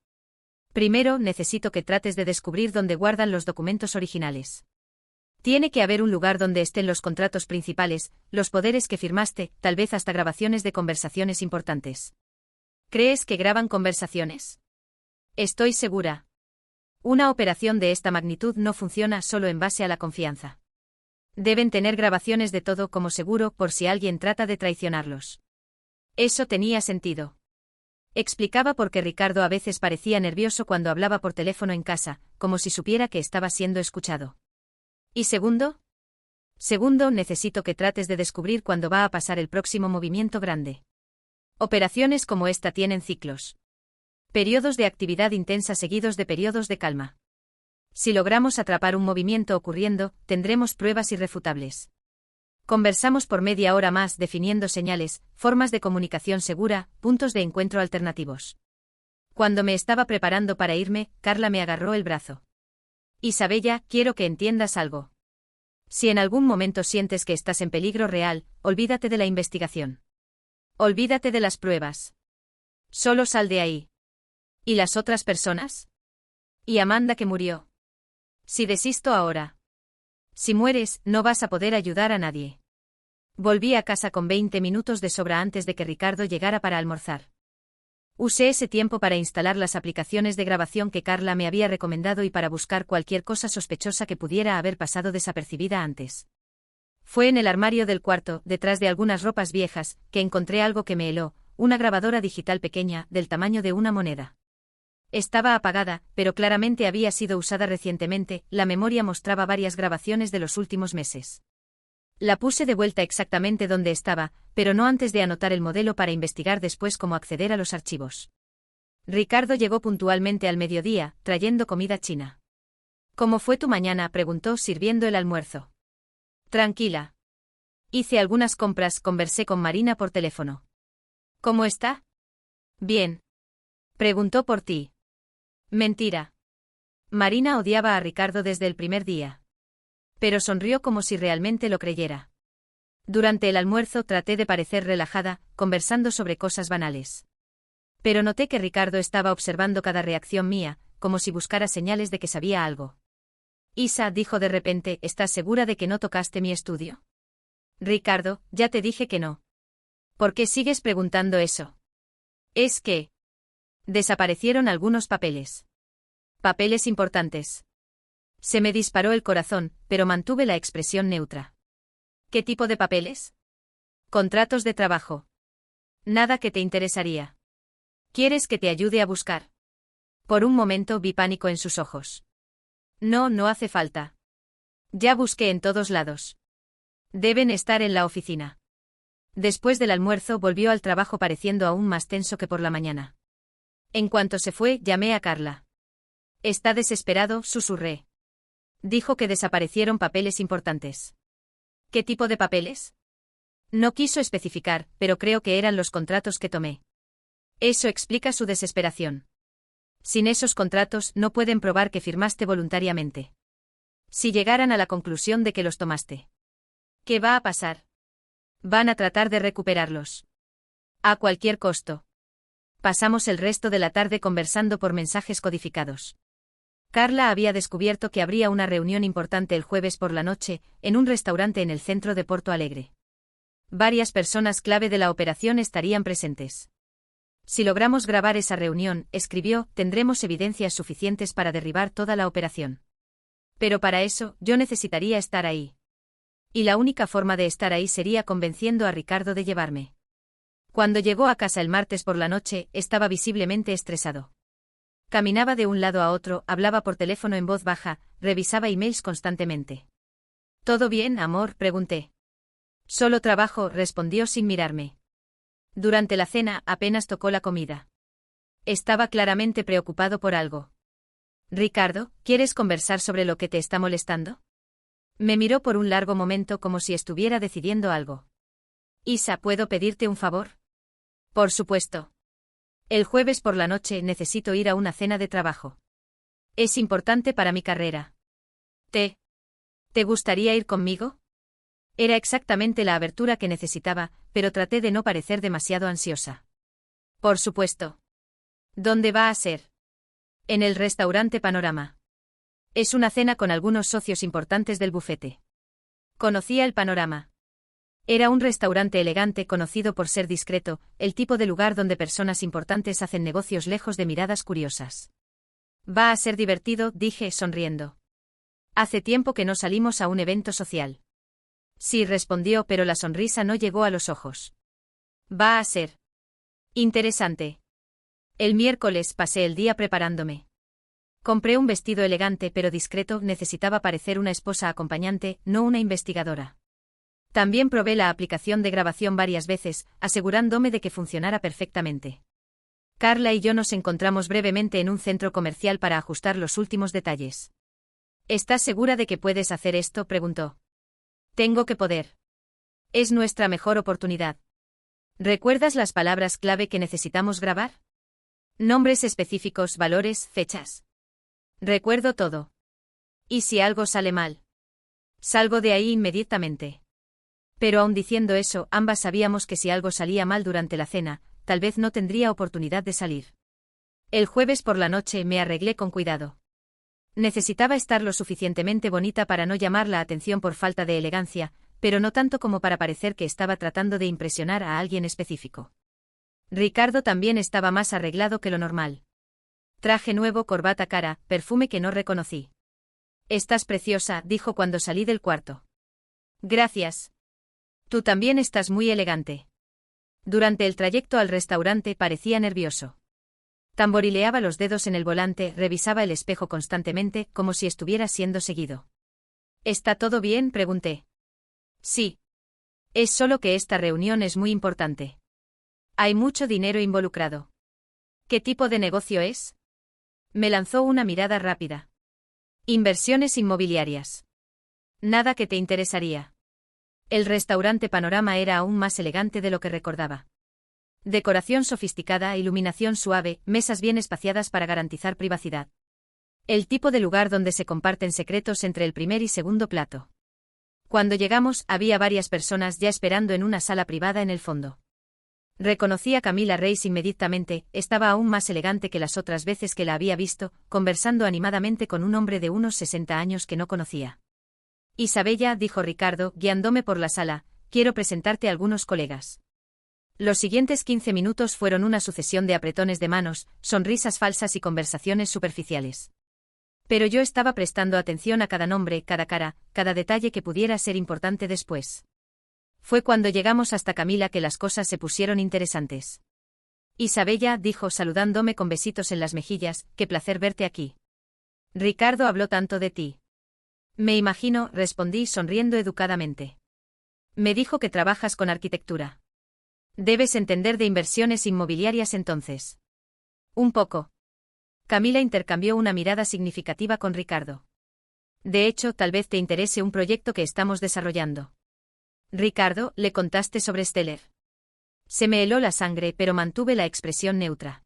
Primero, necesito que trates de descubrir dónde guardan los documentos originales. Tiene que haber un lugar donde estén los contratos principales, los poderes que firmaste, tal vez hasta grabaciones de conversaciones importantes. ¿Crees que graban conversaciones? Estoy segura. Una operación de esta magnitud no funciona solo en base a la confianza. Deben tener grabaciones de todo como seguro por si alguien trata de traicionarlos. Eso tenía sentido. Explicaba por qué Ricardo a veces parecía nervioso cuando hablaba por teléfono en casa, como si supiera que estaba siendo escuchado. ¿Y segundo? Segundo, necesito que trates de descubrir cuándo va a pasar el próximo movimiento grande. Operaciones como esta tienen ciclos. Periodos de actividad intensa seguidos de periodos de calma. Si logramos atrapar un movimiento ocurriendo, tendremos pruebas irrefutables. Conversamos por media hora más definiendo señales, formas de comunicación segura, puntos de encuentro alternativos. Cuando me estaba preparando para irme, Carla me agarró el brazo. Isabella, quiero que entiendas algo. Si en algún momento sientes que estás en peligro real, olvídate de la investigación. Olvídate de las pruebas. Solo sal de ahí. ¿Y las otras personas? ¿Y Amanda que murió? Si desisto ahora. Si mueres, no vas a poder ayudar a nadie. Volví a casa con 20 minutos de sobra antes de que Ricardo llegara para almorzar. Usé ese tiempo para instalar las aplicaciones de grabación que Carla me había recomendado y para buscar cualquier cosa sospechosa que pudiera haber pasado desapercibida antes. Fue en el armario del cuarto, detrás de algunas ropas viejas, que encontré algo que me heló, una grabadora digital pequeña, del tamaño de una moneda. Estaba apagada, pero claramente había sido usada recientemente, la memoria mostraba varias grabaciones de los últimos meses. La puse de vuelta exactamente donde estaba, pero no antes de anotar el modelo para investigar después cómo acceder a los archivos. Ricardo llegó puntualmente al mediodía, trayendo comida china. ¿Cómo fue tu mañana?, preguntó sirviendo el almuerzo. Tranquila. Hice algunas compras, conversé con Marina por teléfono. ¿Cómo está? Bien. Preguntó por ti. Mentira. Marina odiaba a Ricardo desde el primer día. Pero sonrió como si realmente lo creyera. Durante el almuerzo traté de parecer relajada, conversando sobre cosas banales. Pero noté que Ricardo estaba observando cada reacción mía, como si buscara señales de que sabía algo. Isa, dijo de repente, ¿estás segura de que no tocaste mi estudio? Ricardo, ya te dije que no. ¿Por qué sigues preguntando eso? Es que... desaparecieron algunos papeles. Papeles importantes. Se me disparó el corazón, pero mantuve la expresión neutra. ¿Qué tipo de papeles? Contratos de trabajo. Nada que te interesaría. ¿Quieres que te ayude a buscar? Por un momento vi pánico en sus ojos. No, no hace falta. Ya busqué en todos lados. Deben estar en la oficina. Después del almuerzo volvió al trabajo pareciendo aún más tenso que por la mañana. En cuanto se fue, llamé a Carla. Está desesperado, susurré. Dijo que desaparecieron papeles importantes. ¿Qué tipo de papeles? No quiso especificar, pero creo que eran los contratos que tomé. Eso explica su desesperación. Sin esos contratos no pueden probar que firmaste voluntariamente. Si llegaran a la conclusión de que los tomaste, ¿qué va a pasar? Van a tratar de recuperarlos. A cualquier costo. Pasamos el resto de la tarde conversando por mensajes codificados. Carla había descubierto que habría una reunión importante el jueves por la noche, en un restaurante en el centro de Porto Alegre. Varias personas clave de la operación estarían presentes. Si logramos grabar esa reunión, escribió, tendremos evidencias suficientes para derribar toda la operación. Pero para eso, yo necesitaría estar ahí. Y la única forma de estar ahí sería convenciendo a Ricardo de llevarme. Cuando llegó a casa el martes por la noche, estaba visiblemente estresado. Caminaba de un lado a otro, hablaba por teléfono en voz baja, revisaba emails constantemente. ¿Todo bien, amor?, pregunté. Solo trabajo, respondió sin mirarme. Durante la cena, apenas tocó la comida. Estaba claramente preocupado por algo. Ricardo, ¿quieres conversar sobre lo que te está molestando? Me miró por un largo momento como si estuviera decidiendo algo. Isa, ¿puedo pedirte un favor? Por supuesto. El jueves por la noche necesito ir a una cena de trabajo. Es importante para mi carrera. ¿Te gustaría ir conmigo? Era exactamente la abertura que necesitaba, pero traté de no parecer demasiado ansiosa. Por supuesto. ¿Dónde va a ser? En el restaurante Panorama. Es una cena con algunos socios importantes del bufete. Conocía el Panorama. Era un restaurante elegante conocido por ser discreto, el tipo de lugar donde personas importantes hacen negocios lejos de miradas curiosas. Va a ser divertido, dije, sonriendo. Hace tiempo que no salimos a un evento social. Sí, respondió, pero la sonrisa no llegó a los ojos. Va a ser interesante. El miércoles pasé el día preparándome. Compré un vestido elegante pero discreto, necesitaba parecer una esposa acompañante, no una investigadora. También probé la aplicación de grabación varias veces, asegurándome de que funcionara perfectamente. Carla y yo nos encontramos brevemente en un centro comercial para ajustar los últimos detalles. ¿Estás segura de que puedes hacer esto?, preguntó. Tengo que poder. Es nuestra mejor oportunidad. ¿Recuerdas las palabras clave que necesitamos grabar? Nombres específicos, valores, fechas. Recuerdo todo. ¿Y si algo sale mal? Salgo de ahí inmediatamente. Pero aun diciendo eso, ambas sabíamos que si algo salía mal durante la cena, tal vez no tendría oportunidad de salir. El jueves por la noche me arreglé con cuidado. Necesitaba estar lo suficientemente bonita para no llamar la atención por falta de elegancia, pero no tanto como para parecer que estaba tratando de impresionar a alguien específico. Ricardo también estaba más arreglado que lo normal. Traje nuevo, corbata cara, perfume que no reconocí. Estás preciosa, dijo cuando salí del cuarto. Gracias. Tú también estás muy elegante. Durante el trayecto al restaurante parecía nervioso. Tamborileaba los dedos en el volante, revisaba el espejo constantemente, como si estuviera siendo seguido. ¿Está todo bien?, pregunté. Sí. Es solo que esta reunión es muy importante. Hay mucho dinero involucrado. ¿Qué tipo de negocio es? Me lanzó una mirada rápida. Inversiones inmobiliarias. Nada que te interesaría. El restaurante Panorama era aún más elegante de lo que recordaba. Decoración sofisticada, iluminación suave, mesas bien espaciadas para garantizar privacidad. El tipo de lugar donde se comparten secretos entre el primer y segundo plato. Cuando llegamos, había varias personas ya esperando en una sala privada en el fondo. Reconocí a Camila Reis inmediatamente, estaba aún más elegante que las otras veces que la había visto, conversando animadamente con un hombre de unos 60 años que no conocía. Isabella, dijo Ricardo, guiándome por la sala, quiero presentarte a algunos colegas. Los siguientes 15 minutos fueron una sucesión de apretones de manos, sonrisas falsas y conversaciones superficiales. Pero yo estaba prestando atención a cada nombre, cada cara, cada detalle que pudiera ser importante después. Fue cuando llegamos hasta Camila que las cosas se pusieron interesantes. Isabella, dijo saludándome con besitos en las mejillas, qué placer verte aquí. Ricardo habló tanto de ti. Me imagino, respondí sonriendo educadamente. Me dijo que trabajas con arquitectura. Debes entender de inversiones inmobiliarias entonces. Un poco. Camila intercambió una mirada significativa con Ricardo. De hecho, tal vez te interese un proyecto que estamos desarrollando. Ricardo, ¿le contaste sobre Stellar? Se me heló la sangre, pero mantuve la expresión neutra.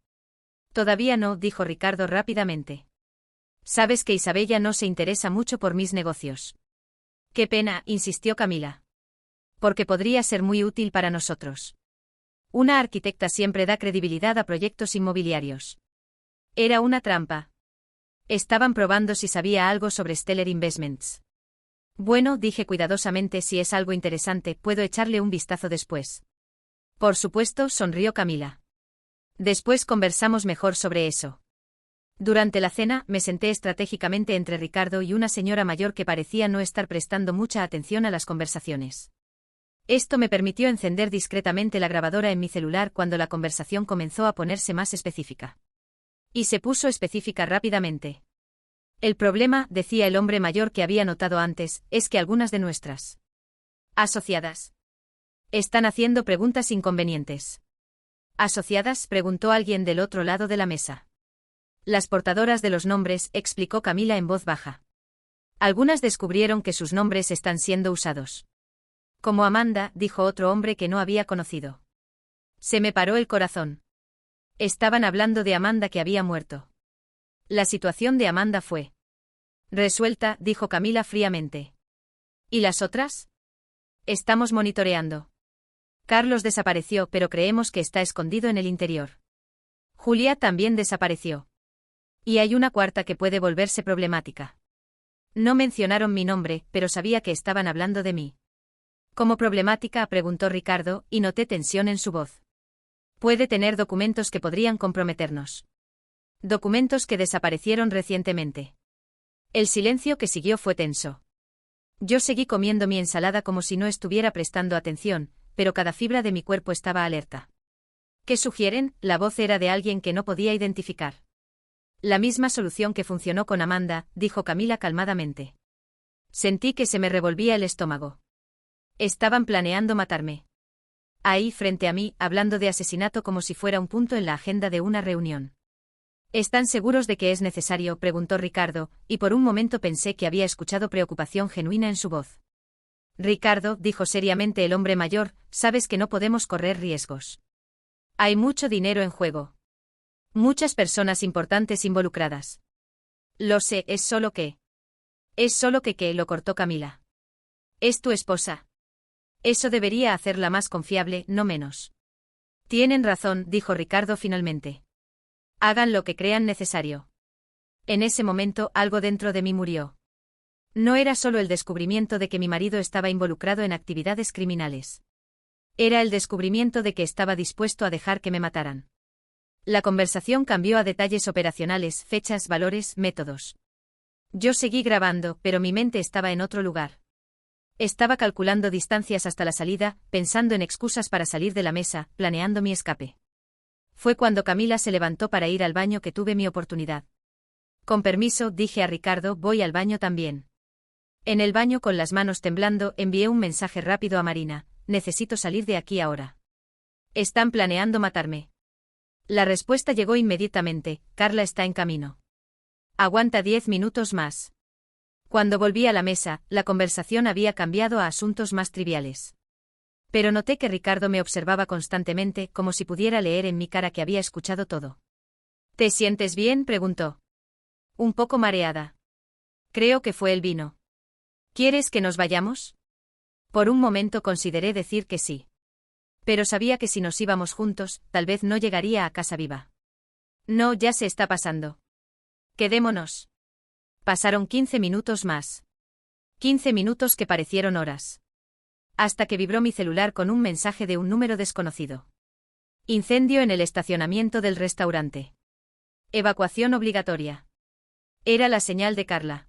Todavía no, dijo Ricardo rápidamente. Sabes que Isabella no se interesa mucho por mis negocios. Qué pena, insistió Camila. Porque podría ser muy útil para nosotros. Una arquitecta siempre da credibilidad a proyectos inmobiliarios. Era una trampa. Estaban probando si sabía algo sobre Stellar Investments. Bueno, dije cuidadosamente, si es algo interesante, puedo echarle un vistazo después. Por supuesto, sonrió Camila. Después conversamos mejor sobre eso. Durante la cena, me senté estratégicamente entre Ricardo y una señora mayor que parecía no estar prestando mucha atención a las conversaciones. Esto me permitió encender discretamente la grabadora en mi celular cuando la conversación comenzó a ponerse más específica. Y se puso específica rápidamente. El problema, decía el hombre mayor que había notado antes, es que algunas de nuestras asociadas están haciendo preguntas inconvenientes. ¿Asociadas?, preguntó alguien del otro lado de la mesa. Las portadoras de los nombres, explicó Camila en voz baja. Algunas descubrieron que sus nombres están siendo usados. Como Amanda, dijo otro hombre que no había conocido. Se me paró el corazón. Estaban hablando de Amanda que había muerto. La situación de Amanda fue resuelta, dijo Camila fríamente. ¿Y las otras? Estamos monitoreando. Carlos desapareció, pero creemos que está escondido en el interior. Julia también desapareció. Y hay una cuarta que puede volverse problemática. No mencionaron mi nombre, pero sabía que estaban hablando de mí. ¿Cómo problemática?, preguntó Ricardo, y noté tensión en su voz. Puede tener documentos que podrían comprometernos. Documentos que desaparecieron recientemente. El silencio que siguió fue tenso. Yo seguí comiendo mi ensalada como si no estuviera prestando atención, pero cada fibra de mi cuerpo estaba alerta. ¿Qué sugieren? La voz era de alguien que no podía identificar. La misma solución que funcionó con Amanda, dijo Camila calmadamente. Sentí que se me revolvía el estómago. Estaban planeando matarme. Ahí, frente a mí, hablando de asesinato como si fuera un punto en la agenda de una reunión. ¿Están seguros de que es necesario?, preguntó Ricardo, y por un momento pensé que había escuchado preocupación genuina en su voz. Ricardo, dijo seriamente el hombre mayor, sabes que no podemos correr riesgos. Hay mucho dinero en juego. Muchas personas importantes involucradas. Lo sé, es solo que... lo cortó Camila. Es tu esposa. Eso debería hacerla más confiable, no menos. Tienen razón, dijo Ricardo finalmente. Hagan lo que crean necesario. En ese momento, algo dentro de mí murió. No era solo el descubrimiento de que mi marido estaba involucrado en actividades criminales. Era el descubrimiento de que estaba dispuesto a dejar que me mataran. La conversación cambió a detalles operacionales, fechas, valores, métodos. Yo seguí grabando, pero mi mente estaba en otro lugar. Estaba calculando distancias hasta la salida, pensando en excusas para salir de la mesa, planeando mi escape. Fue cuando Camila se levantó para ir al baño que tuve mi oportunidad. Con permiso, dije a Ricardo, voy al baño también. En el baño, con las manos temblando, envié un mensaje rápido a Marina: necesito salir de aquí ahora. Están planeando matarme. La respuesta llegó inmediatamente: Carla está en camino. Aguanta 10 minutos más. Cuando volví a la mesa, la conversación había cambiado a asuntos más triviales. Pero noté que Ricardo me observaba constantemente, como si pudiera leer en mi cara que había escuchado todo. ¿Te sientes bien?, preguntó. Un poco mareada. Creo que fue el vino. ¿Quieres que nos vayamos? Por un momento consideré decir que sí. Pero sabía que si nos íbamos juntos, tal vez no llegaría a casa viva. No, ya se está pasando. Quedémonos. Pasaron 15 minutos más. 15 minutos que parecieron horas. Hasta que vibró mi celular con un mensaje de un número desconocido. Incendio en el estacionamiento del restaurante. Evacuación obligatoria. Era la señal de Carla.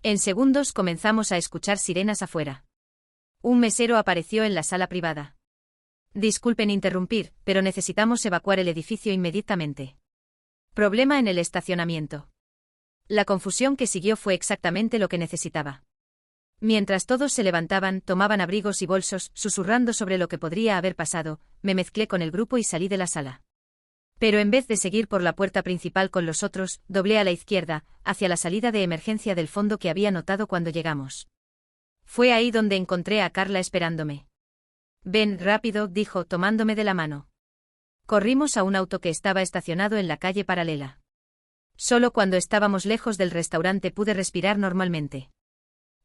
En segundos comenzamos a escuchar sirenas afuera. Un mesero apareció en la sala privada. Disculpen interrumpir, pero necesitamos evacuar el edificio inmediatamente. Problema en el estacionamiento. La confusión que siguió fue exactamente lo que necesitaba. Mientras todos se levantaban, tomaban abrigos y bolsos, susurrando sobre lo que podría haber pasado, me mezclé con el grupo y salí de la sala. Pero en vez de seguir por la puerta principal con los otros, doblé a la izquierda, hacia la salida de emergencia del fondo que había notado cuando llegamos. Fue ahí donde encontré a Carla esperándome. Ven, rápido, dijo, tomándome de la mano. Corrimos a un auto que estaba estacionado en la calle paralela. Solo cuando estábamos lejos del restaurante pude respirar normalmente.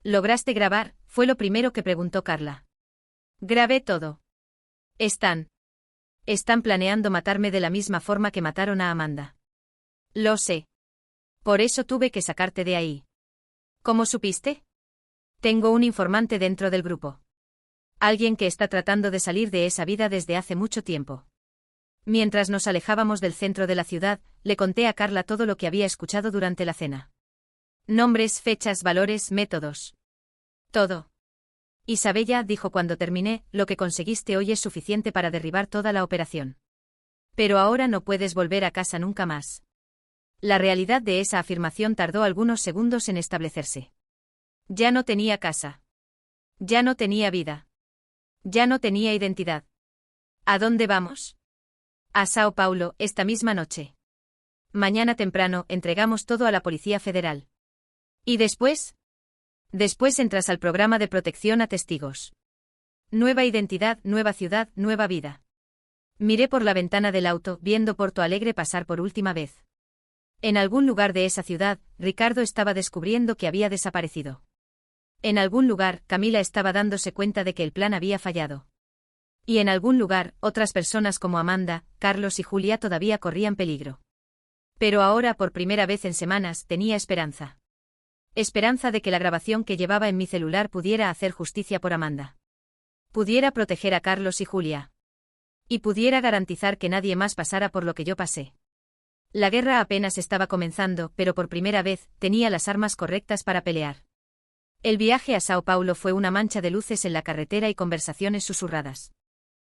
¿Lograste grabar?, fue lo primero que preguntó Carla. Grabé todo. Están planeando matarme de la misma forma que mataron a Amanda. Lo sé. Por eso tuve que sacarte de ahí. ¿Cómo supiste? Tengo un informante dentro del grupo. Alguien que está tratando de salir de esa vida desde hace mucho tiempo. Mientras nos alejábamos del centro de la ciudad, le conté a Carla todo lo que había escuchado durante la cena. Nombres, fechas, valores, métodos. Todo. Isabella, dijo cuando terminé, lo que conseguiste hoy es suficiente para derribar toda la operación. Pero ahora no puedes volver a casa nunca más. La realidad de esa afirmación tardó algunos segundos en establecerse. Ya no tenía casa. Ya no tenía vida. Ya no tenía identidad. ¿A dónde vamos? A Sao Paulo, esta misma noche. Mañana temprano entregamos todo a la Policía Federal. ¿Y después? Después entras al programa de protección a testigos. Nueva identidad, nueva ciudad, nueva vida. Miré por la ventana del auto, viendo Porto Alegre pasar por última vez. En algún lugar de esa ciudad, Ricardo estaba descubriendo que había desaparecido. En algún lugar, Camila estaba dándose cuenta de que el plan había fallado. Y en algún lugar, otras personas como Amanda, Carlos y Julia todavía corrían peligro. Pero ahora, por primera vez en semanas, tenía esperanza. Esperanza de que la grabación que llevaba en mi celular pudiera hacer justicia por Amanda. Pudiera proteger a Carlos y Julia. Y pudiera garantizar que nadie más pasara por lo que yo pasé. La guerra apenas estaba comenzando, pero por primera vez, tenía las armas correctas para pelear. El viaje a Sao Paulo fue una mancha de luces en la carretera y conversaciones susurradas.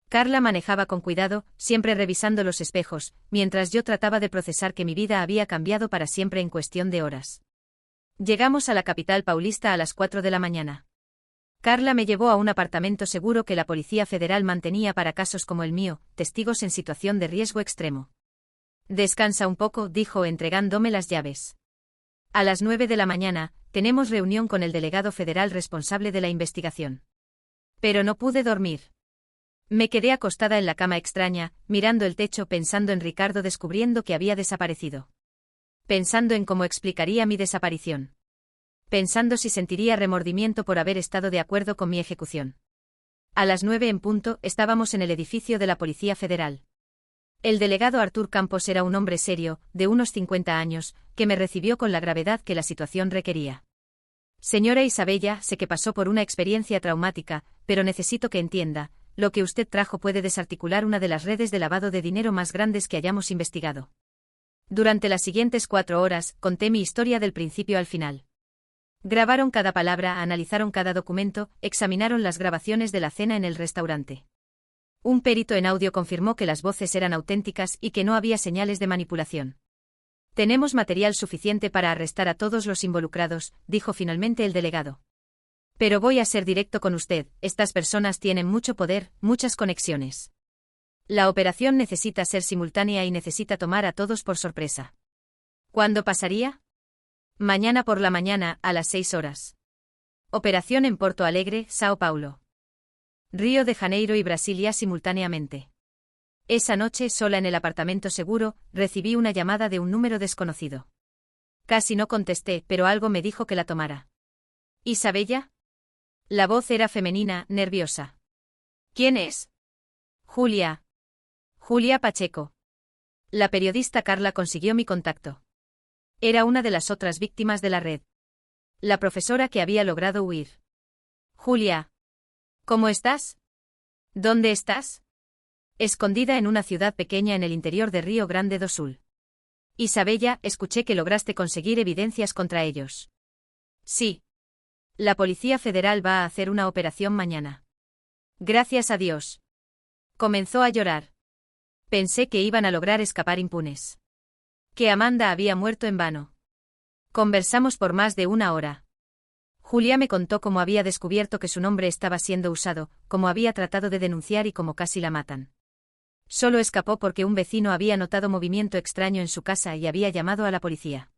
Carla manejaba con cuidado, siempre revisando los espejos, mientras yo trataba de procesar que mi vida había cambiado para siempre en cuestión de horas. Llegamos a la capital paulista a las 4 de la mañana. Carla me llevó a un apartamento seguro que la Policía Federal mantenía para casos como el mío, testigos en situación de riesgo extremo. Descansa un poco, dijo entregándome las llaves. A las 9 de la mañana, tenemos reunión con el delegado federal responsable de la investigación. Pero no pude dormir. Me quedé acostada en la cama extraña, mirando el techo pensando en Ricardo descubriendo que había desaparecido. Pensando en cómo explicaría mi desaparición. Pensando si sentiría remordimiento por haber estado de acuerdo con mi ejecución. A las 9 en punto, estábamos en el edificio de la Policía Federal. El delegado Artur Campos era un hombre serio, de unos 50 años, que me recibió con la gravedad que la situación requería. Señora Isabella, sé que pasó por una experiencia traumática, pero necesito que entienda, lo que usted trajo puede desarticular una de las redes de lavado de dinero más grandes que hayamos investigado. Durante las siguientes 4 horas, conté mi historia del principio al final. Grabaron cada palabra, analizaron cada documento, examinaron las grabaciones de la cena en el restaurante. Un perito en audio confirmó que las voces eran auténticas y que no había señales de manipulación. Tenemos material suficiente para arrestar a todos los involucrados, dijo finalmente el delegado. Pero voy a ser directo con usted, estas personas tienen mucho poder, muchas conexiones. La operación necesita ser simultánea y necesita tomar a todos por sorpresa. ¿Cuándo pasaría? Mañana por la mañana, a las 6 horas. Operación en Porto Alegre, Sao Paulo. Río de Janeiro y Brasilia simultáneamente. Esa noche, sola en el apartamento seguro, recibí una llamada de un número desconocido. Casi no contesté, pero algo me dijo que la tomara. ¿Isabella? La voz era femenina, nerviosa. ¿Quién es? Julia. Julia Pacheco. La periodista Carla consiguió mi contacto. Era una de las otras víctimas de la red. La profesora que había logrado huir. Julia. ¿Cómo estás? ¿Dónde estás? Escondida en una ciudad pequeña en el interior de Río Grande do Sul. Isabella, escuché que lograste conseguir evidencias contra ellos. Sí. La Policía Federal va a hacer una operación mañana. Gracias a Dios. Comenzó a llorar. Pensé que iban a lograr escapar impunes. Que Amanda había muerto en vano. Conversamos por más de 1 hora. Julia me contó cómo había descubierto que su nombre estaba siendo usado, cómo había tratado de denunciar y cómo casi la matan. Solo escapó porque un vecino había notado movimiento extraño en su casa y había llamado a la policía.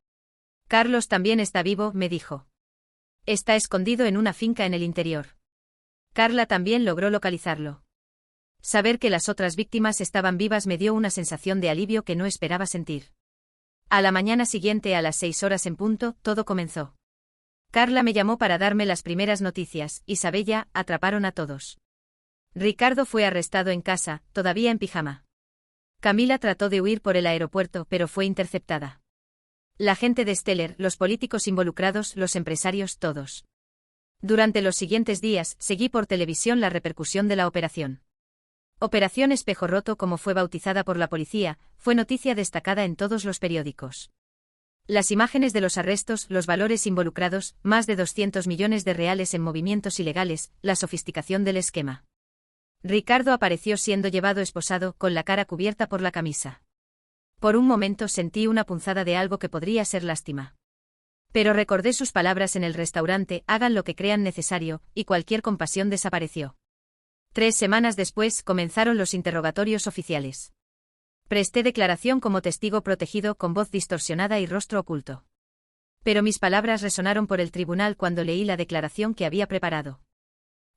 Carlos también está vivo, me dijo. Está escondido en una finca en el interior. Carla también logró localizarlo. Saber que las otras víctimas estaban vivas me dio una sensación de alivio que no esperaba sentir. A la mañana siguiente a las 6 horas en punto, todo comenzó. Carla me llamó para darme las primeras noticias, Isabella, atraparon a todos. Ricardo fue arrestado en casa, todavía en pijama. Camila trató de huir por el aeropuerto pero fue interceptada. La gente de Stellar, los políticos involucrados, los empresarios, todos. Durante los siguientes días, seguí por televisión la repercusión de la operación. Operación Espejo Roto, como fue bautizada por la policía, fue noticia destacada en todos los periódicos. Las imágenes de los arrestos, los valores involucrados, más de 200 millones de reales en movimientos ilegales, la sofisticación del esquema. Ricardo apareció siendo llevado esposado, con la cara cubierta por la camisa. Por un momento sentí una punzada de algo que podría ser lástima. Pero recordé sus palabras en el restaurante, hagan lo que crean necesario, y cualquier compasión desapareció. 3 semanas después comenzaron los interrogatorios oficiales. Presté declaración como testigo protegido con voz distorsionada y rostro oculto. Pero mis palabras resonaron por el tribunal cuando leí la declaración que había preparado.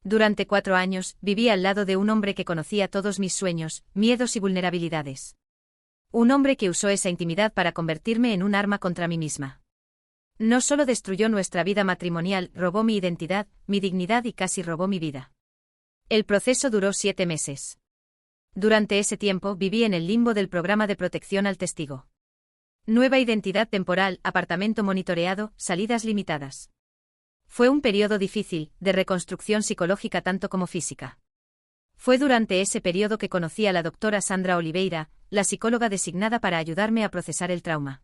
Durante 4 años, viví al lado de un hombre que conocía todos mis sueños, miedos y vulnerabilidades. Un hombre que usó esa intimidad para convertirme en un arma contra mí misma. No solo destruyó nuestra vida matrimonial, robó mi identidad, mi dignidad y casi robó mi vida. El proceso duró 7 meses. Durante ese tiempo viví en el limbo del programa de protección al testigo. Nueva identidad temporal, apartamento monitoreado, salidas limitadas. Fue un periodo difícil, de reconstrucción psicológica tanto como física. Fue durante ese periodo que conocí a la doctora Sandra Oliveira, la psicóloga designada para ayudarme a procesar el trauma.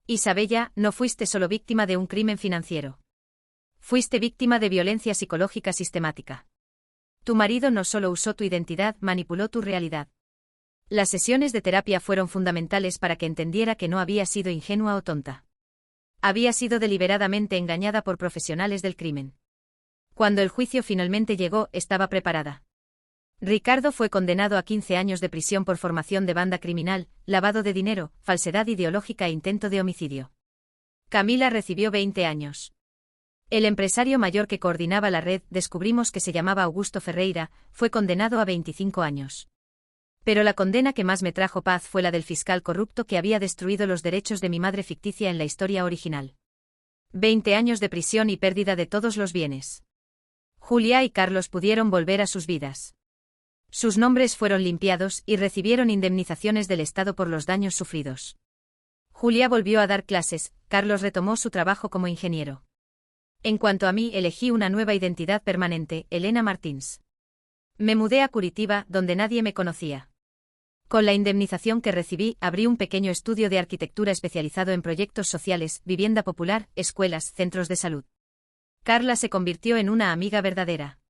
Isabella, no fuiste solo víctima de un crimen financiero. Fuiste víctima de violencia psicológica sistemática. Tu marido no solo usó tu identidad, manipuló tu realidad. Las sesiones de terapia fueron fundamentales para que entendiera que no había sido ingenua o tonta. Había sido deliberadamente engañada por profesionales del crimen. Cuando el juicio finalmente llegó, estaba preparada. Ricardo fue condenado a 15 años de prisión por formación de banda criminal, lavado de dinero, falsedad ideológica e intento de homicidio. Camila recibió 20 años. El empresario mayor que coordinaba la red, descubrimos que se llamaba Augusto Ferreira, fue condenado a 25 años. Pero la condena que más me trajo paz fue la del fiscal corrupto que había destruido los derechos de mi madre ficticia en la historia original. 20 años de prisión y pérdida de todos los bienes. Julia y Carlos pudieron volver a sus vidas. Sus nombres fueron limpiados y recibieron indemnizaciones del Estado por los daños sufridos. Julia volvió a dar clases, Carlos retomó su trabajo como ingeniero. En cuanto a mí, elegí una nueva identidad permanente, Elena Martins. Me mudé a Curitiba, donde nadie me conocía. Con la indemnización que recibí, abrí un pequeño estudio de arquitectura especializado en proyectos sociales, vivienda popular, escuelas, centros de salud. Carla se convirtió en una amiga verdadera.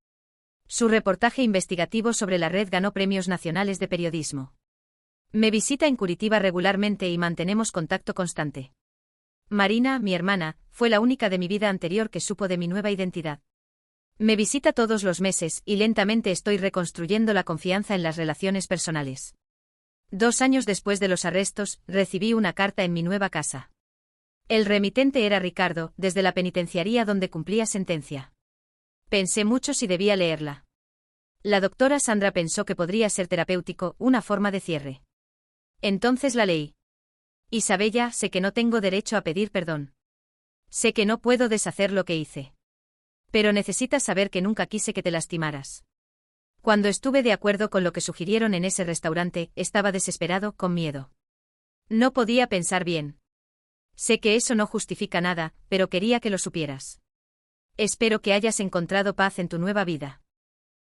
Su reportaje investigativo sobre la red ganó premios nacionales de periodismo. Me visita en Curitiba regularmente y mantenemos contacto constante. Marina, mi hermana, fue la única de mi vida anterior que supo de mi nueva identidad. Me visita todos los meses y lentamente estoy reconstruyendo la confianza en las relaciones personales. 2 años después de los arrestos, recibí una carta en mi nueva casa. El remitente era Ricardo, desde la penitenciaría donde cumplía sentencia. Pensé mucho si debía leerla. La doctora Sandra pensó que podría ser terapéutico, una forma de cierre. Entonces la leí. Isabella, sé que no tengo derecho a pedir perdón. Sé que no puedo deshacer lo que hice. Pero necesitas saber que nunca quise que te lastimaras. Cuando estuve de acuerdo con lo que sugirieron en ese restaurante, estaba desesperado, con miedo. No podía pensar bien. Sé que eso no justifica nada, pero quería que lo supieras. Espero que hayas encontrado paz en tu nueva vida.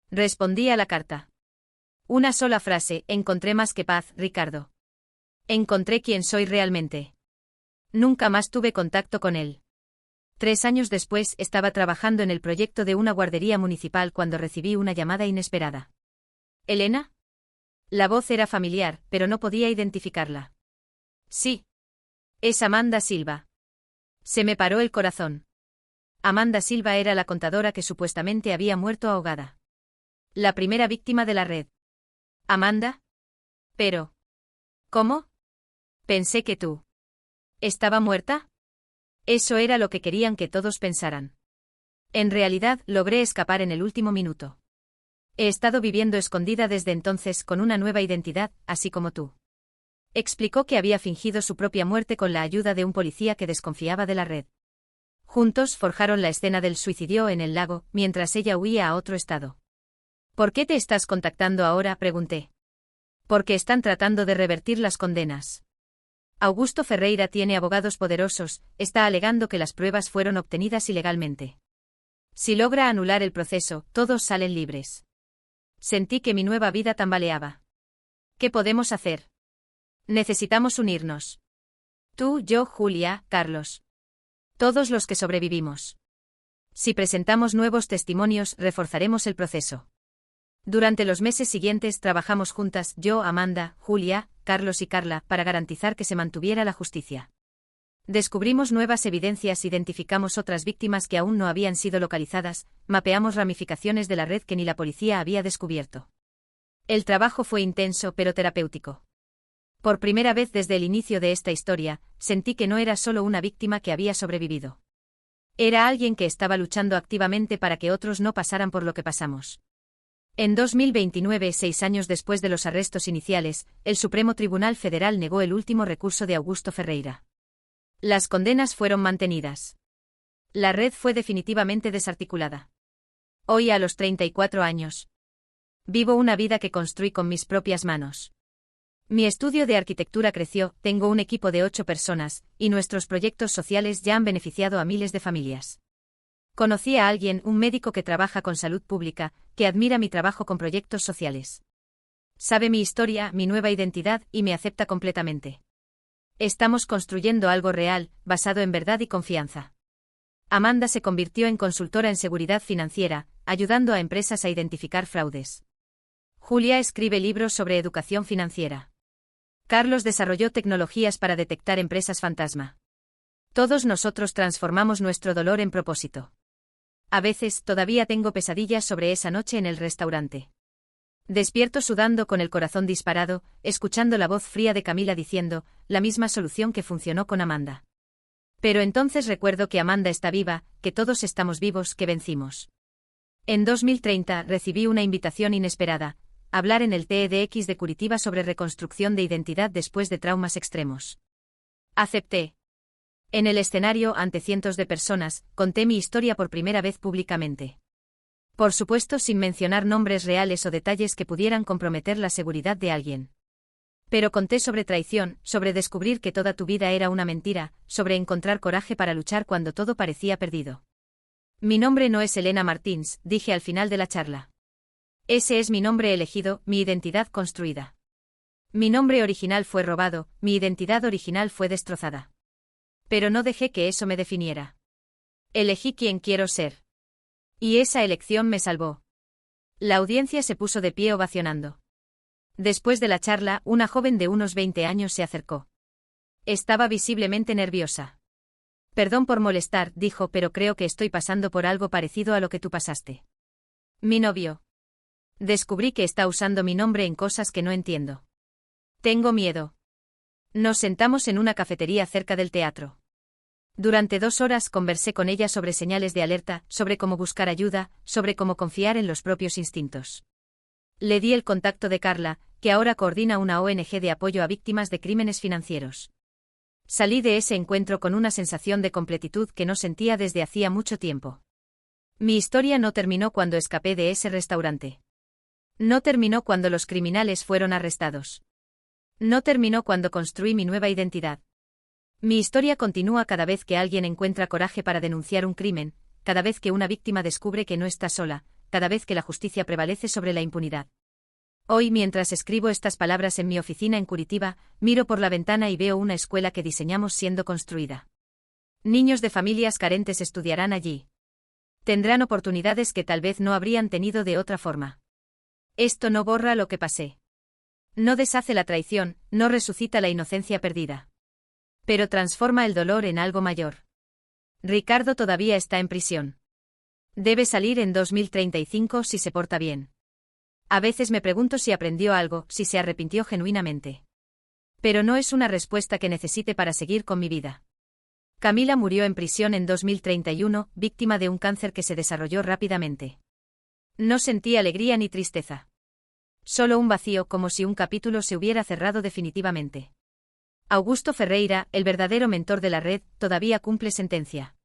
Respondí a la carta. Una sola frase, encontré más que paz, Ricardo. Encontré quién soy realmente. Nunca más tuve contacto con él. 3 años después estaba trabajando en el proyecto de una guardería municipal cuando recibí una llamada inesperada. ¿Elena? La voz era familiar, pero no podía identificarla. Sí. Es Amanda Silva. Se me paró el corazón. Amanda Silva era la contadora que supuestamente había muerto ahogada. La primera víctima de la red. ¿Amanda? Pero... ¿cómo? Pensé que tú... ¿estaba muerta? Eso era lo que querían que todos pensaran. En realidad, logré escapar en el último minuto. He estado viviendo escondida desde entonces con una nueva identidad, así como tú. Explicó que había fingido su propia muerte con la ayuda de un policía que desconfiaba de la red. Juntos forjaron la escena del suicidio en el lago, mientras ella huía a otro estado. ¿Por qué te estás contactando ahora?, pregunté. Porque están tratando de revertir las condenas. Augusto Ferreira tiene abogados poderosos, está alegando que las pruebas fueron obtenidas ilegalmente. Si logra anular el proceso, todos salen libres. Sentí que mi nueva vida tambaleaba. ¿Qué podemos hacer? Necesitamos unirnos. Tú, yo, Julia, Carlos. Todos los que sobrevivimos. Si presentamos nuevos testimonios, reforzaremos el proceso. Durante los meses siguientes trabajamos juntas, yo, Amanda, Julia, Carlos y Carla, para garantizar que se mantuviera la justicia. Descubrimos nuevas evidencias, identificamos otras víctimas que aún no habían sido localizadas, mapeamos ramificaciones de la red que ni la policía había descubierto. El trabajo fue intenso pero terapéutico. Por primera vez desde el inicio de esta historia, sentí que no era solo una víctima que había sobrevivido. Era alguien que estaba luchando activamente para que otros no pasaran por lo que pasamos. En 2029, 6 años después de los arrestos iniciales, el Supremo Tribunal Federal negó el último recurso de Augusto Ferreira. Las condenas fueron mantenidas. La red fue definitivamente desarticulada. Hoy, a los 34 años, vivo una vida que construí con mis propias manos. Mi estudio de arquitectura creció, tengo un equipo de 8 personas, y nuestros proyectos sociales ya han beneficiado a miles de familias. Conocí a alguien, un médico que trabaja con salud pública, que admira mi trabajo con proyectos sociales. Sabe mi historia, mi nueva identidad, y me acepta completamente. Estamos construyendo algo real, basado en verdad y confianza. Amanda se convirtió en consultora en seguridad financiera, ayudando a empresas a identificar fraudes. Julia escribe libros sobre educación financiera. Carlos desarrolló tecnologías para detectar empresas fantasma. Todos nosotros transformamos nuestro dolor en propósito. A veces todavía tengo pesadillas sobre esa noche en el restaurante. Despierto sudando con el corazón disparado, escuchando la voz fría de Camila diciendo, la misma solución que funcionó con Amanda. Pero entonces recuerdo que Amanda está viva, que todos estamos vivos, que vencimos. En 2030 recibí una invitación inesperada, hablar en el TEDx de Curitiba sobre reconstrucción de identidad después de traumas extremos. Acepté. En el escenario, ante cientos de personas, conté mi historia por primera vez públicamente. Por supuesto, sin mencionar nombres reales o detalles que pudieran comprometer la seguridad de alguien. Pero conté sobre traición, sobre descubrir que toda tu vida era una mentira, sobre encontrar coraje para luchar cuando todo parecía perdido. Mi nombre no es Elena Martins, dije al final de la charla. Ese es mi nombre elegido, mi identidad construida. Mi nombre original fue robado, mi identidad original fue destrozada. Pero no dejé que eso me definiera. Elegí quién quiero ser. Y esa elección me salvó. La audiencia se puso de pie ovacionando. Después de la charla, una joven de unos 20 años se acercó. Estaba visiblemente nerviosa. Perdón por molestar, dijo, pero creo que estoy pasando por algo parecido a lo que tú pasaste. Mi novio. Descubrí que está usando mi nombre en cosas que no entiendo. Tengo miedo. Nos sentamos en una cafetería cerca del teatro. Durante 2 horas conversé con ella sobre señales de alerta, sobre cómo buscar ayuda, sobre cómo confiar en los propios instintos. Le di el contacto de Carla, que ahora coordina una ONG de apoyo a víctimas de crímenes financieros. Salí de ese encuentro con una sensación de completitud que no sentía desde hacía mucho tiempo. Mi historia no terminó cuando escapé de ese restaurante. No terminó cuando los criminales fueron arrestados. No terminó cuando construí mi nueva identidad. Mi historia continúa cada vez que alguien encuentra coraje para denunciar un crimen, cada vez que una víctima descubre que no está sola, cada vez que la justicia prevalece sobre la impunidad. Hoy, mientras escribo estas palabras en mi oficina en Curitiba, miro por la ventana y veo una escuela que diseñamos siendo construida. Niños de familias carentes estudiarán allí. Tendrán oportunidades que tal vez no habrían tenido de otra forma. Esto no borra lo que pasé. No deshace la traición, no resucita la inocencia perdida. Pero transforma el dolor en algo mayor. Ricardo todavía está en prisión. Debe salir en 2035 si se porta bien. A veces me pregunto si aprendió algo, si se arrepintió genuinamente. Pero no es una respuesta que necesite para seguir con mi vida. Camila murió en prisión en 2031, víctima de un cáncer que se desarrolló rápidamente. No sentí alegría ni tristeza. Solo un vacío, como si un capítulo se hubiera cerrado definitivamente. Augusto Ferreira, el verdadero mentor de la red, todavía cumple sentencia.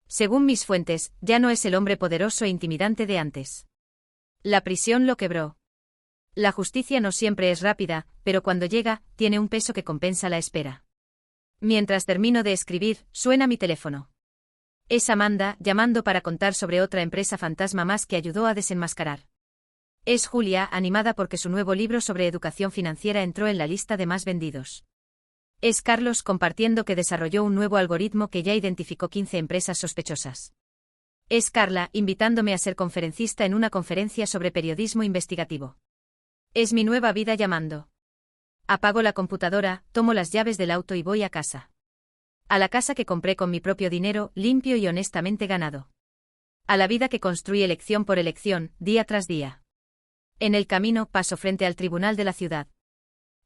Según mis fuentes, ya no es el hombre poderoso e intimidante de antes. La prisión lo quebró. La justicia no siempre es rápida, pero cuando llega, tiene un peso que compensa la espera. Mientras termino de escribir, suena mi teléfono. Es Amanda, llamando para contar sobre otra empresa fantasma más que ayudó a desenmascarar. Es Julia, animada porque su nuevo libro sobre educación financiera entró en la lista de más vendidos. Es Carlos compartiendo que desarrolló un nuevo algoritmo que ya identificó 15 empresas sospechosas. Es Carla invitándome a ser conferencista en una conferencia sobre periodismo investigativo. Es mi nueva vida llamando. Apago la computadora, tomo las llaves del auto y voy a casa. A la casa que compré con mi propio dinero, limpio y honestamente ganado. A la vida que construí elección por elección, día tras día. En el camino paso frente al tribunal de la ciudad.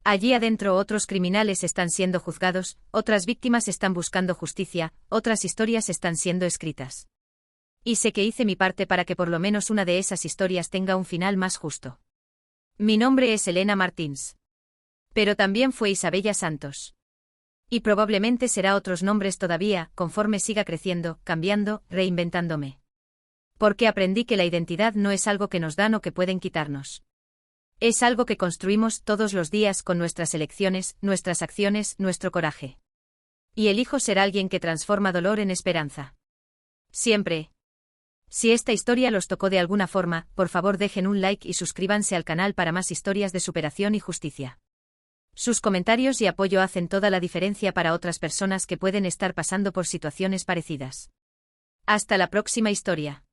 Allí adentro otros criminales están siendo juzgados, otras víctimas están buscando justicia, otras historias están siendo escritas. Y sé que hice mi parte para que por lo menos una de esas historias tenga un final más justo. Mi nombre es Elena Martins. Pero también fue Isabella Santos. Y probablemente será otros nombres todavía, conforme siga creciendo, cambiando, reinventándome. Porque aprendí que la identidad no es algo que nos dan o que pueden quitarnos. Es algo que construimos todos los días con nuestras elecciones, nuestras acciones, nuestro coraje. Y elijo ser alguien que transforma dolor en esperanza. Siempre. Si esta historia los tocó de alguna forma, por favor dejen un like y suscríbanse al canal para más historias de superación y justicia. Sus comentarios y apoyo hacen toda la diferencia para otras personas que pueden estar pasando por situaciones parecidas. Hasta la próxima historia.